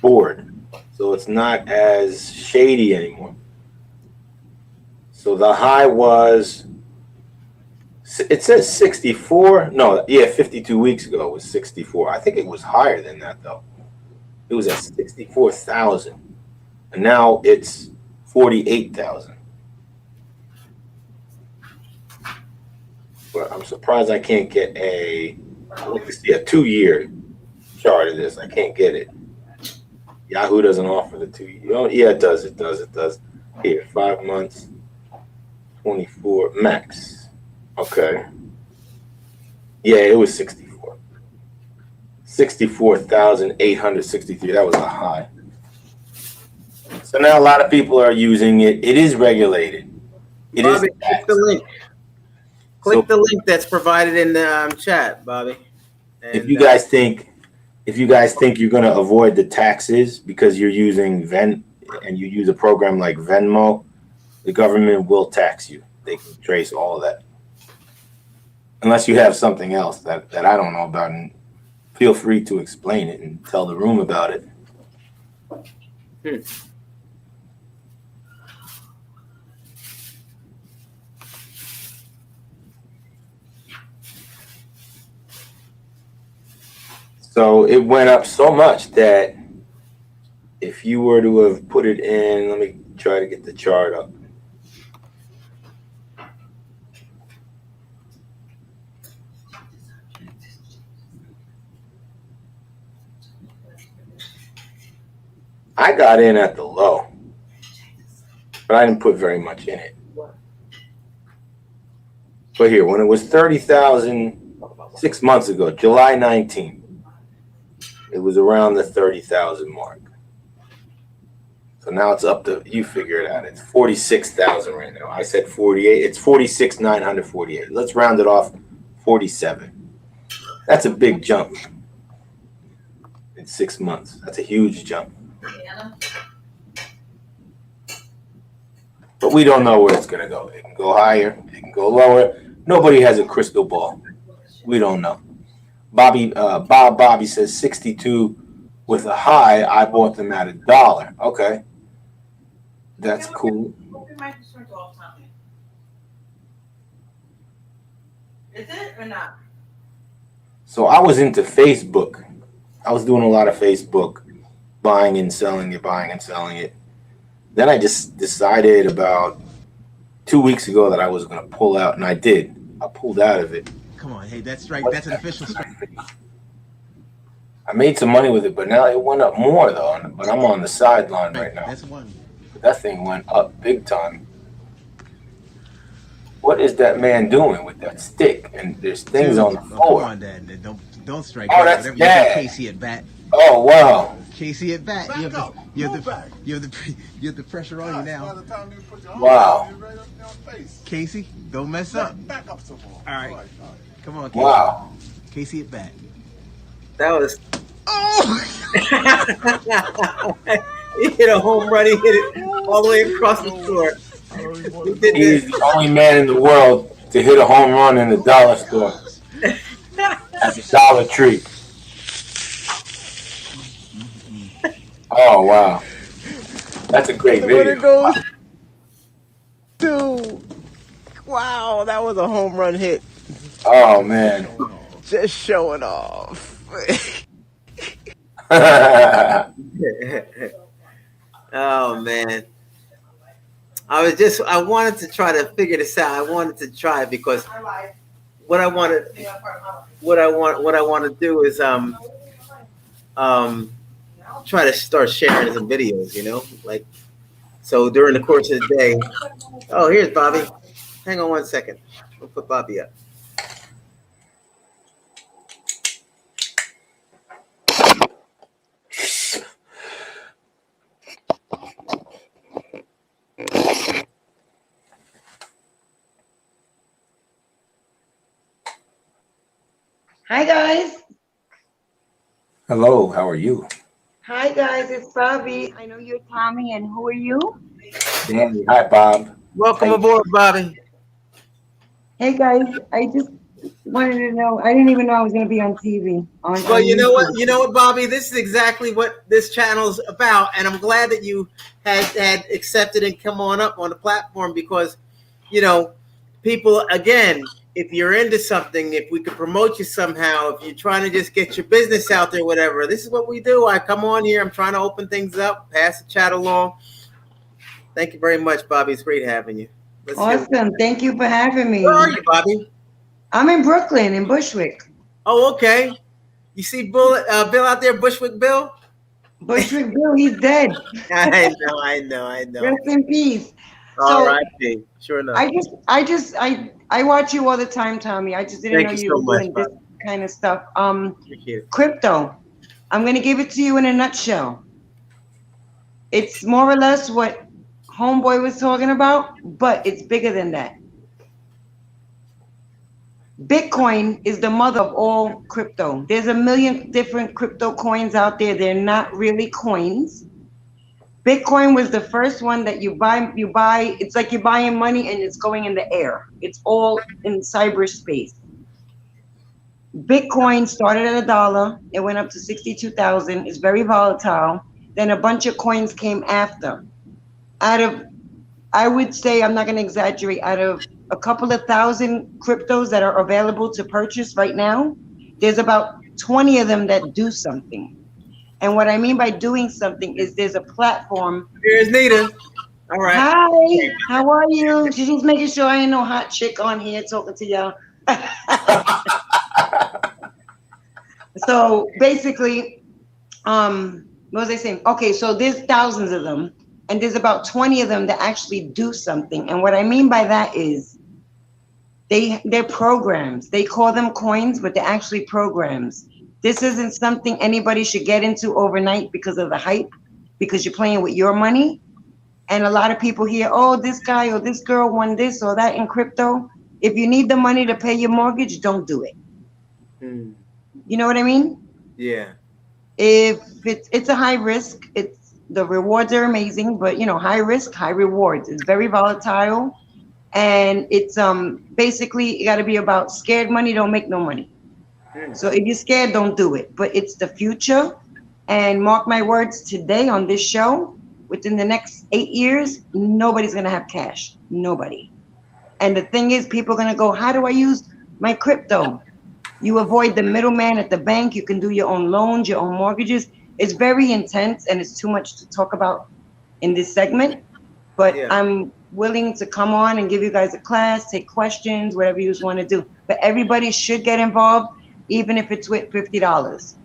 board. So it's not as shady anymore. So the high was, it says 64. No, yeah, 52 weeks ago it was 64. I think it was higher than that, though. It was at 64,000. And now it's 48,000. But I'm surprised I can't get a 2-year chart of this. I can't get it. Yahoo doesn't offer the 2 year. Oh, yeah, it does. Here, 5 months, 24 max. Okay. Yeah, it was 64. 64,863. That was a high. So now a lot of people are using it. It is regulated. Bobby, click the link. Click the link that's provided in the chat, Bobby. And, if you guys think you're going to avoid the taxes because you're using and you use a program like Venmo, the government will tax you. They can trace all of that. Unless you have something else that I don't know about, and feel free to explain it and tell the room about it. So it went up so much that if you were to have put it in, let me try to get the chart up. I got in at the low, but I didn't put very much in it. But here, when it was 30,000 6 months ago, July 19th, it was around the 30,000 mark. So now it's up to, you figure it out. It's 46,000 right now. I said 48. It's 46,948. Let's round it off 47. That's a big jump in 6 months. That's a huge jump. but we don't know where it's gonna go. It can go higher, it can go lower. Nobody has a crystal ball. We don't know. Bobby says 62 with a high. I bought them at $1. Okay, that's cool. Open my concerns all the time. Is it or not? So I was into Facebook. I was doing a lot of Facebook, buying and selling it. Then I just decided about 2 weeks ago that I was going to pull out, and I did. I pulled out of it. Come on, hey, that's right. That's an official strike. I made some money with it, but now it went up more though. But I'm on the sideline right now. That's one. But that thing went up big time. What is that man doing with that stick? And there's things on the floor. Come on, Dad. Don't strike. Oh, that's whatever. Dad. You got Casey at bat. Oh wow. Casey at bat. You have the pressure on you now. Wow. Casey, don't mess up. Back up some more. All right. Come on, Casey. Wow. Casey at bat. That was. Oh! He hit a home run. He hit it all the way across the floor. He did He's this. the only man in the world to hit a home run in the dollar store. At the Dollar Tree. Oh wow. That's a great What it video. goes to. Wow, that was a home run hit. Oh man. Just showing off. Oh man. I wanted to try to figure this out. I wanted to try because what I want to do is try to start sharing some videos, like so during the course of the day. Oh, here's Bobby. Hang on 1 second. We'll put Bobby up. Hi guys. Hello, how are you? Hi guys, it's Bobby. I know you're Tommy, and who are you? Danny. Hi, Bob. Welcome aboard, Bobby. Hey guys, I just wanted to know. I didn't even know I was going to be on TV. Well, you know what, Bobby? This is exactly what this channel's about, and I'm glad that you had accepted and come on up on the platform because, people, again, if you're into something, if we could promote you somehow, if you're trying to just get your business out there, whatever, this is what we do. I come on here. I'm trying to open things up, pass the chat along. Thank you very much, Bobby. It's great having you. Awesome. Thank you for having me. Where are you, Bobby? I'm in Brooklyn, in Bushwick. Oh, okay. You see Bill out there, Bushwick Bill? Bushwick Bill, he's dead. I know. Rest in peace. All right, sure enough. I watch you all the time, Tommy. I just didn't know you were doing this kind of stuff. Crypto. I'm gonna give it to you in a nutshell. It's more or less what Homeboy was talking about, but it's bigger than that. Bitcoin is the mother of all crypto. There's a million different crypto coins out there. They're not really coins. Bitcoin was the first one that you buy. It's like you're buying money and it's going in the air. It's all in cyberspace. Bitcoin started at $1. It went up to 62,000. It's very volatile. Then a bunch of coins came after. I would say, I'm not going to exaggerate, out of a couple of thousand cryptos that are available to purchase right now, there's about 20 of them that do something. And what I mean by doing something is there's a platform. Here's Nita. All right. Hi, how are you? She's just making sure I ain't no hot chick on here talking to y'all. So basically, what was I saying? Okay, so there's thousands of them, and there's about 20 of them that actually do something. And what I mean by that is they're programs. They call them coins, but they're actually programs. This isn't something anybody should get into overnight because of the hype, because you're playing with your money. And a lot of people hear, oh, this guy or this girl won this or that in crypto. If you need the money to pay your mortgage, don't do it. You know what I mean? Yeah. If it's a high risk, The rewards are amazing, but you know, high risk, high rewards. It's very volatile, and it's basically you got to be about scared money don't make no money. So if you're scared, don't do it. But it's the future, and mark my words, today on this show, within the next 8 years, nobody's gonna have cash. Nobody. And the thing is, people are gonna go, how do I use my crypto? You avoid the middleman at the bank. You can do your own loans, your own mortgages. It's very intense, and it's too much to talk about in this segment. But Yeah. I'm willing to come on and give you guys a class, take questions, whatever you want to do. But everybody should get involved, even if it's with $50.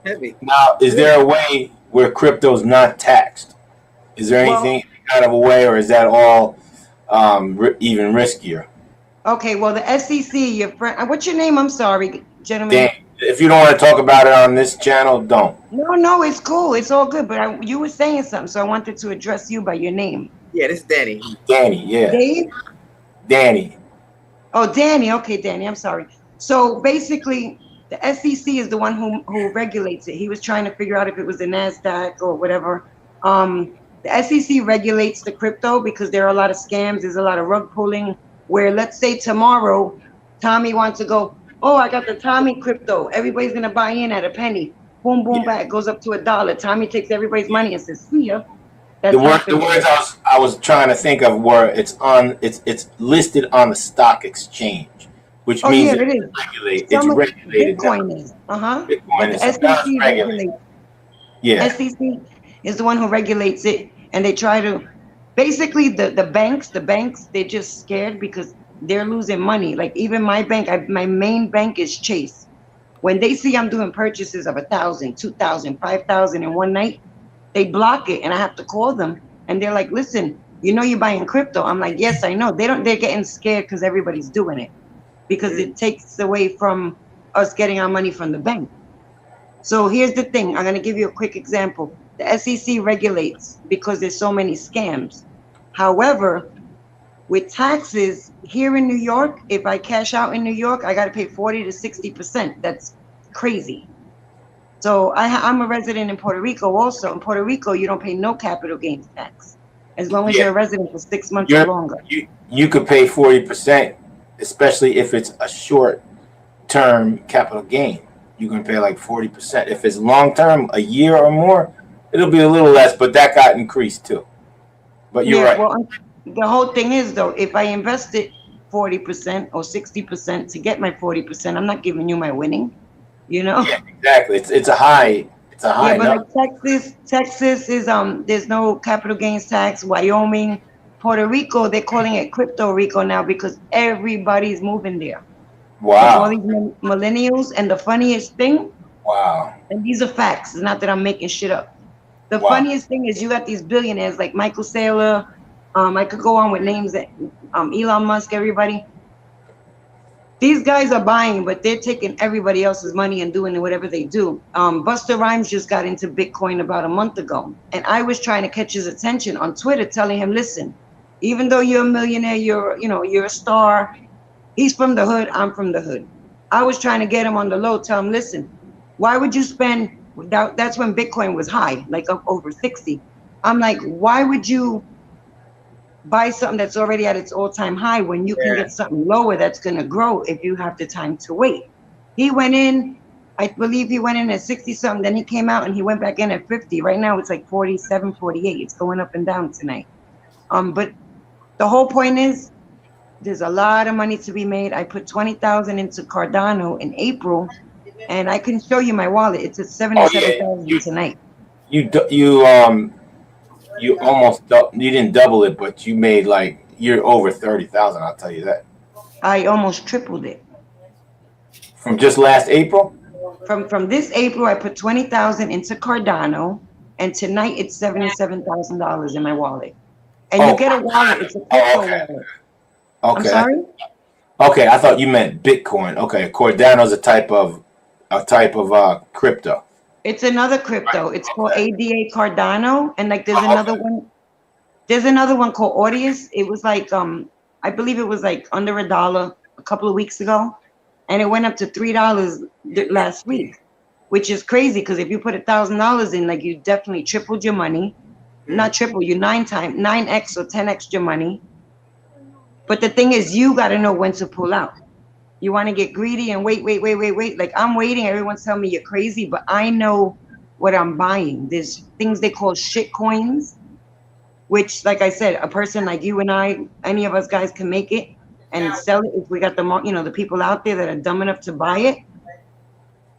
Heavy. Now, is there a way where crypto's not taxed? Is there anything kind of a way, or is that all even riskier? Okay, well, the SEC, your friend, what's your name? I'm sorry, gentlemen. Dan, if you don't want to talk about it on this channel, don't. No, it's cool. It's all good. But you were saying something, so I wanted to address you by your name. Yeah, this is Danny. Danny, yeah. Dave? Danny. Oh, Danny. Okay, Danny. I'm sorry. So basically, the SEC is the one who regulates it. He was trying to figure out if it was the NASDAQ or whatever. The SEC regulates the crypto because there are a lot of scams. There's a lot of rug pulling where, let's say tomorrow, Tommy wants to go, oh, I got the Tommy crypto. Everybody's going to buy in at a penny. Boom, boom, back. Goes up to $1. Tommy takes everybody's money and says, see ya. The words I was trying to think of were it's listed on the stock exchange, which means it is. It's regulated. Bitcoin is. Bitcoin is SEC regulates. Yeah. SEC is the one who regulates it, and they try to basically the banks, they're just scared because they're losing money. Like even my bank, my main bank is Chase. When they see I'm doing purchases of 1,000, 2,000, 5,000 in one night, they block it, and I have to call them, and they're like, "Listen, you know you're buying crypto." I'm like, "Yes, I know." They're getting scared because everybody's doing it, because it takes away from us getting our money from the bank. So here's the thing. I'm gonna give you a quick example. The SEC regulates because there's so many scams. However, with taxes here in New York, if I cash out in New York, I got to pay 40 to 60%. That's crazy. So I'm a resident in Puerto Rico also. In Puerto Rico, you don't pay no capital gains tax as long as you're a resident for 6 months or longer. You could pay 40%, especially if it's a short-term capital gain. You can pay like 40%. If it's long-term, a year or more, it'll be a little less, but that got increased too. But you're right. Well, the whole thing is, though, if I invested 40% or 60% to get my 40%, I'm not giving you my winning, you know? Yeah, exactly. It's a high. Yeah, but like Texas is there's no capital gains tax. Wyoming, Puerto Rico, they're calling it Crypto Rico now because everybody's moving there. Wow. All these millennials, and the funniest thing. Wow. And these are facts. It's not that I'm making shit up. The funniest thing is you got these billionaires like Michael Saylor. I could go on with names that Elon Musk, everybody. These guys are buying, but they're taking everybody else's money and doing whatever they do. Busta Rhymes just got into Bitcoin about a month ago, and I was trying to catch his attention on Twitter, telling him, "Listen, even though you're a millionaire, you're a star. He's from the hood. I'm from the hood." I was trying to get him on the low, tell him, "Listen, why would you spend?" That's when Bitcoin was high, like up over 60. I'm like, why would you buy something that's already at its all-time high when you can get something lower that's going to grow if you have the time to wait? He went in, I believe he went in at 60 something, then he came out and he went back in at 50. Right now it's like 47, 48. It's going up and down tonight. But the whole point is there's a lot of money to be made. I put 20,000 into Cardano in April, and I can show you my wallet. It's at 77,000 tonight. You almost you didn't double it, but you made you're over 30,000. I'll tell you that. I almost tripled it. From just last April? From this April, I put 20,000 into Cardano, and tonight it's $77,000 in my wallet. And you get a wallet. It's a crypto wallet. Okay. I'm sorry? Okay, I thought you meant Bitcoin. Okay, Cardano's a type of crypto. It's another crypto. It's called ADA Cardano, and there's another one. There's another one called Audius. It was I believe it was under $1 a couple of weeks ago, and it went up to $3 last week. which is crazy because if you put $1,000 in, like you definitely tripled your money. Not triple, you 9x or 10x your money. But the thing is, you got to know when to pull out. You want to get greedy and wait. Like I'm waiting. Everyone's telling me you're crazy, but I know what I'm buying. There's things they call shit coins, which, like I said, a person like you and I, any of us guys can make it and sell it if we got the people out there that are dumb enough to buy it.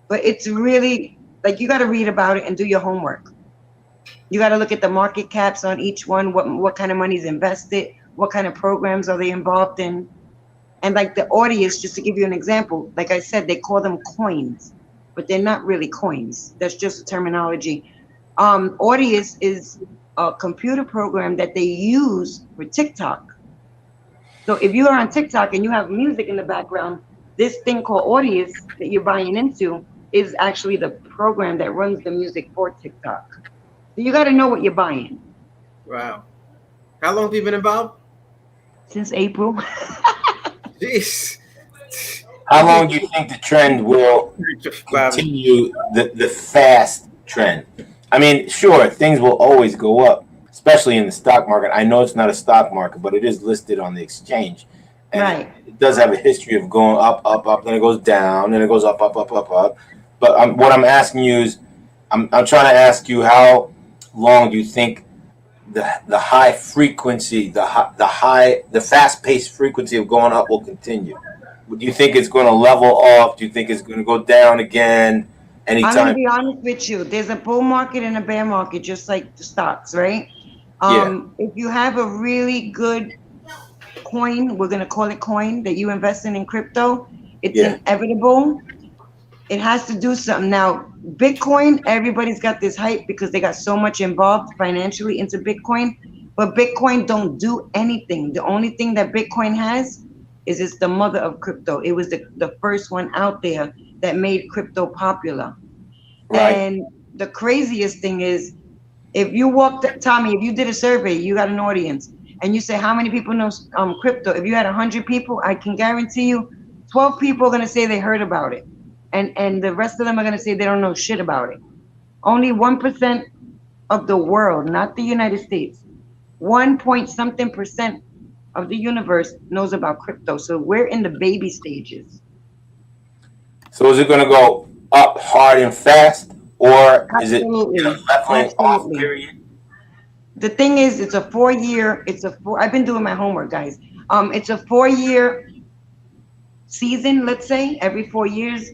But it's really like you got to read about it and do your homework. You got to look at the market caps on each one. What kind of money is invested? What kind of programs are they involved in? And like the Audius, just to give you an example, like I said, they call them coins, but they're not really coins. That's just a terminology. Audius is a computer program that they use for TikTok. So if you are on TikTok and you have music in the background, this thing called Audius that you're buying into is actually the program that runs the music for TikTok. So you got to know what you're buying. Wow. How long have you been involved? Since April. Jeez. How long do you think the trend will continue, the fast trend? I mean, sure, things will always go up, especially in the stock market. I know it's not a stock market, but it is listed on the exchange. And right. It does have a history of going up, then it goes down, then it goes up. But what I'm asking you is, I'm trying to ask you, how long do you think the high frequency, the fast-paced frequency of going up will continue? Do you think it's going to level off? Do you think it's going to go down again anytime? I'm going to be honest with you. There's a bull market and a bear market, just like the stocks, right? If you have a really good coin, we're going to call it coin, that you invest in crypto, it's inevitable. It has to do something. Now, Bitcoin, everybody's got this hype because they got so much involved financially into Bitcoin, but Bitcoin don't do anything. The only thing that Bitcoin has is it's the mother of crypto. It was the first one out there that made crypto popular. Right. And the craziest thing is, if you Tommy, if you did a survey, you got an audience, and you say, how many people know crypto? If you had 100 people, I can guarantee you 12 people are going to say they heard about it. And the rest of them are going to say they don't know shit about it. Only 1% of the world, not the United States, 1.something% of the universe knows about crypto. So we're in the baby stages. So is it going to go up hard and fast, or is it leveling off period? The thing is, it's a 4-year. I've been doing my homework, guys. It's a 4-year season. Let's say every 4 years.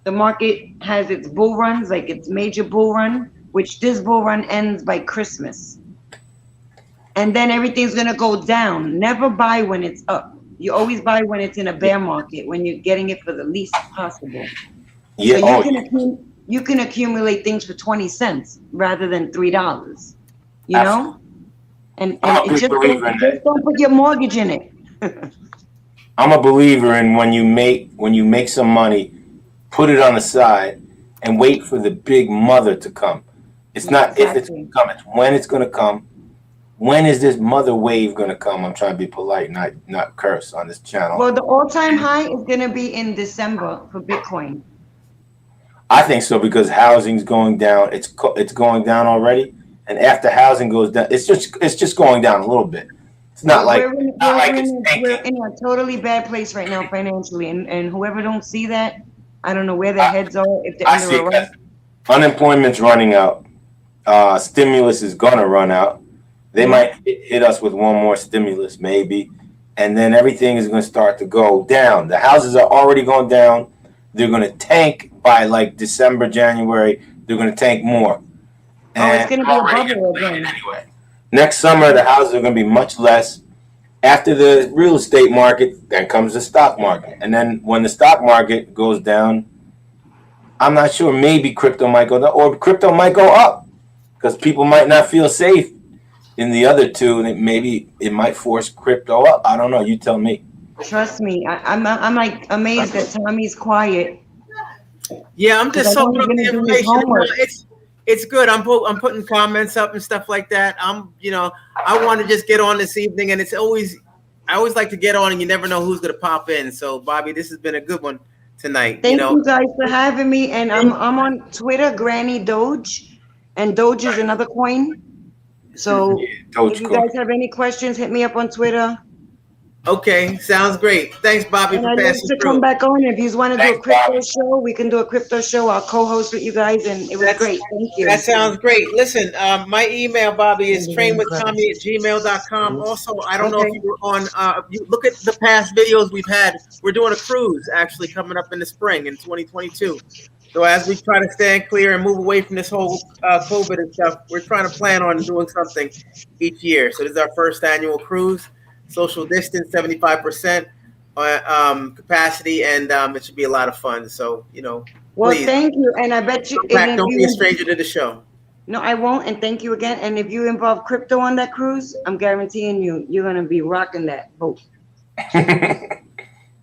The market has its bull runs, like its major bull run, which this bull run ends by Christmas. And then everything's going to go down. Never buy when it's up. You always buy when it's in a bear market, when you're getting it for the least possible. Yeah. So you can accumulate things for 20 cents rather than $3, you know? And it just don't put your mortgage in it. I'm a believer in when you make some money, put it on the side and wait for the big mother to come. It's not if it's going to come, it's when it's going to come. When is this mother wave going to come? I'm trying to be polite, not curse on this channel. Well, the all-time high is going to be in December for Bitcoin. I think so, because housing's going down. It's going down already, and after housing goes down, it's just going down a little bit. It's not we're in a totally bad place right now financially, and whoever don't see that, I don't know where their heads are. If they're under a rock. Unemployment's running out. Stimulus is gonna run out. They might hit us with one more stimulus, maybe, and then everything is going to start to go down. The houses are already going down. They're going to tank by like December, January. They're going to tank more. And it's going to be a bubble again. Anyway, next summer the houses are going to be much less. After the real estate market, then comes the stock market. And then when the stock market goes down, I'm not sure, maybe crypto might go down, or crypto might go up, because people might not feel safe in the other two, and maybe it might force crypto up. I don't know. You tell me. Trust me. I'm like amazed that Tommy's quiet. Yeah, I'm just soaking up the information. It's good. I'm putting comments up and stuff like that. I want to just get on this evening, and I always like to get on, and you never know who's gonna pop in. So, Bobby, this has been a good one. tonight. Thank You know, you guys for having me. And I'm on Twitter, Granny Doge, and Doge is another coin. So if you guys have any questions, hit me up on Twitter. okay, sounds great. Thanks, Bobby, And for I'd like passing to through. come back on. If you want to do a Thanks, crypto Bobby. show, we can do a crypto show. I'll co-host with you guys, and it was great. Thank you. That sounds great. Listen, my email, Bobby, is trainwithtommy@gmail.com. Also, I don't know if Okay. you were on, you look at the past videos we've had. We're doing a cruise actually coming up in the spring in 2022. So as we try to stand clear and move away from this whole COVID and stuff, we're trying to plan on doing something each year. So this is our first annual cruise, social distance, 75% capacity, and it should be a lot of fun. So, you know, Well, please. thank you. And I bet you, Don't be a stranger to the show. No, I won't. And thank you again. And if you involve crypto on that cruise, I'm guaranteeing you're going to be rocking that boat.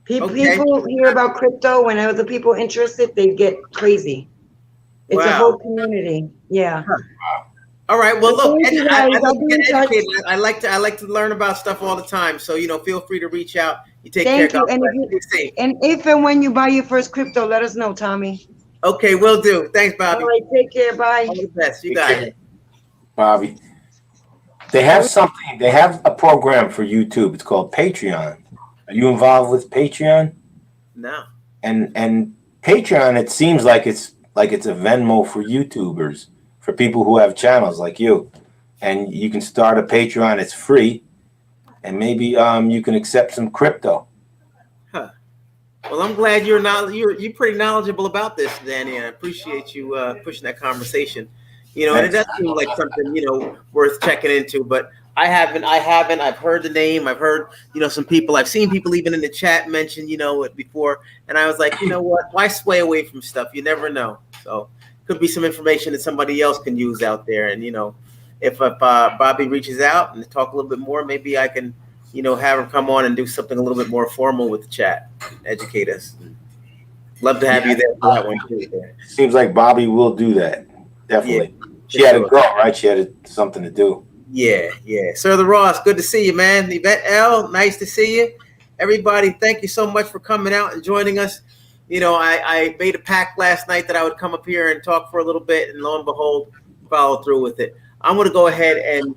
People hear about crypto. When other people interested, they get crazy. It's a whole community. Yeah. All right. Well, look, I I'll be in touch. I like to learn about stuff all the time. So, you know, feel free to reach out. You take Thank care. you. And if and when you buy your first crypto, let us know, Tommy. Okay, will do. Thanks, Bobby. All right, take care. Bye. All the best. You got it, Bobby. They have something. They have a program for YouTube. It's called Patreon. Are you involved with Patreon? No. And Patreon, it seems like it's a Venmo for YouTubers, for people who have channels like you. And you can start a Patreon. It's free, and maybe you can accept some crypto. Huh. Well, I'm glad you're pretty knowledgeable about this, Danny. And I appreciate you pushing that conversation. You know, and it does seem like something, you know, worth checking into. But I haven't. I've heard the name. I've heard, you know, some people. I've seen people even in the chat mention, you know, it before. And I was like, you know what? Why sway away from stuff? You never know. So could be some information that somebody else can use out there. And, you know, if Bobby reaches out and talk a little bit more, maybe I can, you know, have him come on and do something a little bit more formal with the chat, educate us. Love to have you there for that one too. Seems like Bobby will do that. Definitely. Yeah, she had to go, right? She had something to do. Yeah. Sir the Ross, good to see you, man. Yvette L, nice to see you. Everybody, thank you so much for coming out and joining us. You know, I made a pact last night that I would come up here and talk for a little bit, and lo and behold, follow through with it. I'm going to go ahead and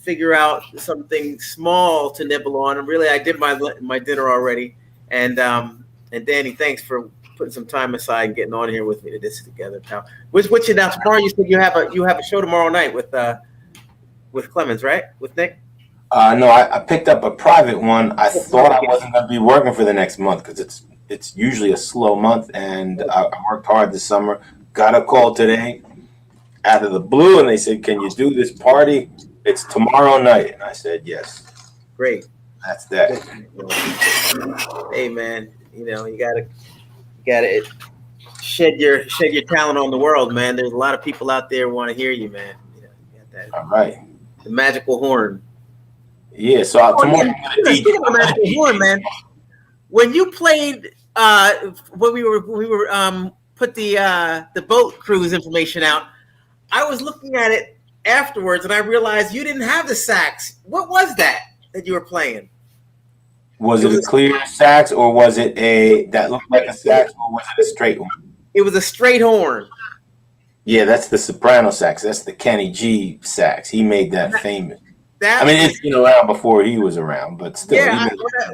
figure out something small to nibble on. And really, I did my dinner already. And Danny, thanks for putting some time aside and getting on here with me to this together, pal. Which you now tomorrow? You said you have a show tomorrow night with Clemens, right? With Nick? No, I picked up a private one. I thought I wasn't going to be working for the next month because it's usually a slow month, and I worked hard this summer. Got a call today out of the blue, and they said, "Can you do this party? It's tomorrow night." And I said, "Yes." Great. That's that. Hey, man, you know you gotta shed your talent on the world, man. There's a lot of people out there who want to hear you, man. You know, you got that. All right. The magical horn. Yeah. So tomorrow, speaking of the magical horn, man. When you played, when we were put the boat cruise information out, I was looking at it afterwards, and I realized you didn't have the sax. What was that you were playing? Was it a clear sax, or was it that looked like a sax, or was it a straight one? It was a straight horn. Yeah, that's the soprano sax. That's the Kenny G sax. He made that famous. I mean, it's been around before he was around, but still. Yeah,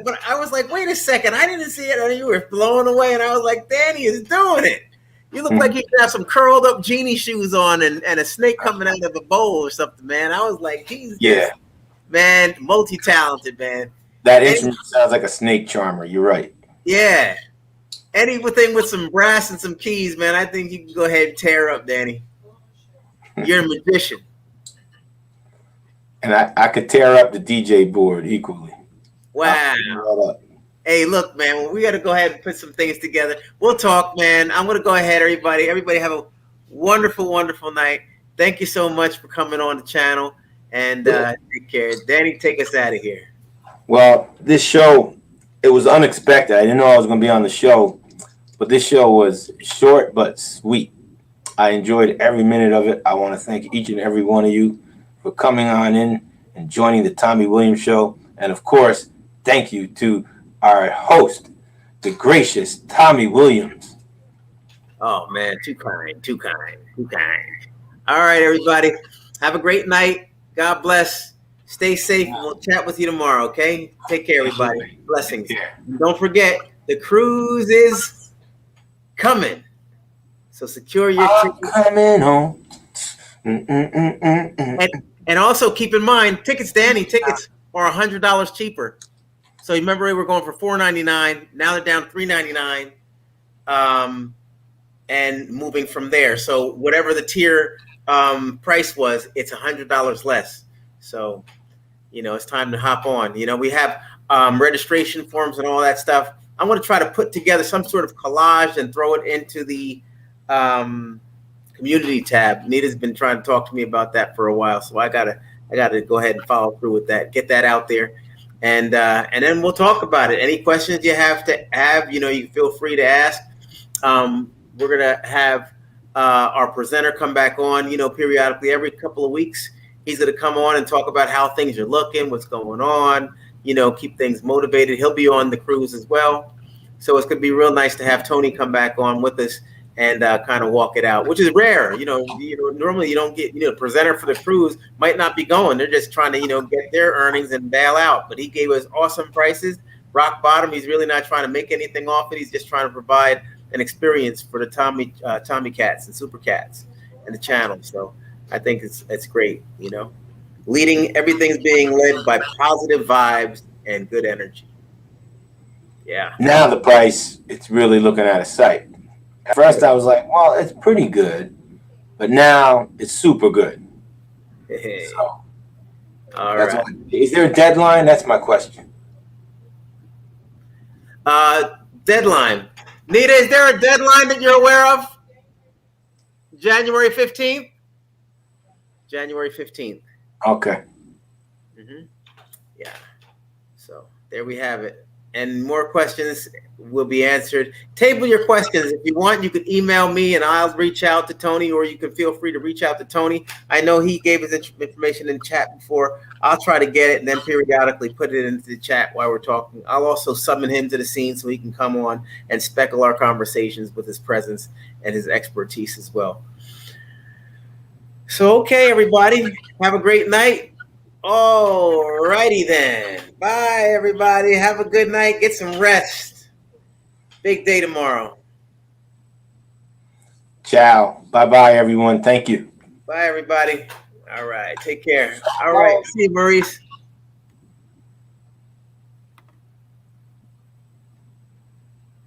but I was like, wait a second. I didn't see it, and you were blown away, and I was like, Danny is doing it. You look like you could have some curled up genie shoes on and a snake coming out of a bowl or something, man. I was like, Jesus. Yeah. Man, multi-talented, man. That instrument sounds like a snake charmer. You're right. Yeah. Anything with some brass and some keys, man, I think you can go ahead and tear up, Danny. You're a magician. And I could tear up the DJ board equally. Wow. Hey, look, man, we got to go ahead and put some things together. We'll talk, man. I'm going to go ahead, everybody. Everybody have a wonderful, wonderful night. Thank you so much for coming on the channel. And take care. Danny, take us out of here. Well, this show, it was unexpected. I didn't know I was going to be on the show, but this show was short but sweet. I enjoyed every minute of it. I want to thank each and every one of you for coming on in and joining the Tommy Williams Show. And, of course, thank you to our host, the gracious Tommy Williams. Oh man, too kind, too kind, too kind. All right, everybody. Have a great night. God bless. Stay safe. We'll chat with you tomorrow, okay? Take care, everybody. Blessings. Don't forget, the cruise is coming. So secure your tickets. Coming home. And also keep in mind, tickets are $100 cheaper. So remember, we were going for $4.99. Now they're down $3.99. And moving from there. So whatever the tier price was, it's $100 less. So, it's time to hop on. We have registration forms and all that stuff. I'm going to try to put together some sort of collage and throw it into the community tab. Nita's been trying to talk to me about that for a while. So I gotta go ahead and follow through with that, get that out there. And then we'll talk about it. Any questions you have, you feel free to ask. We're going to have our presenter come back on, periodically every couple of weeks. He's going to come on and talk about how things are looking, what's going on, keep things motivated. He'll be on the cruise as well. So it's going to be real nice to have Tony come back on with us and kind of walk it out, which is rare. Normally you don't get, presenter for the cruise might not be going. They're just trying to, get their earnings and bail out. But he gave us awesome prices, rock bottom. He's really not trying to make anything off it. He's just trying to provide an experience for the Tommy Cats and Super Cats and the channel. So I think it's great, everything's being led by positive vibes and good energy. Yeah. Now the price, it's really looking at a sight. At first I was like, well, it's pretty good, but now it's super good. Hey. So, all right. Is there a deadline? That's my question. Deadline. Nita, is there a deadline that you're aware of? January 15th? January 15th. Okay. Yeah. So there we have it. And more questions will be answered. Table your questions. If you want, you can email me and I'll reach out to Tony, or you can feel free to reach out to Tony. I know he gave us information in chat before. I'll try to get it and then periodically put it into the chat while we're talking. I'll also summon him to the scene so he can come on and speckle our conversations with his presence and his expertise as well. So, okay, everybody, have a great night. All righty then. Bye, everybody. Have a good night. Get some rest. Big day tomorrow. Ciao. Bye-bye, everyone. Thank you. Bye, everybody. All right. Take care. All right. See you, Maurice.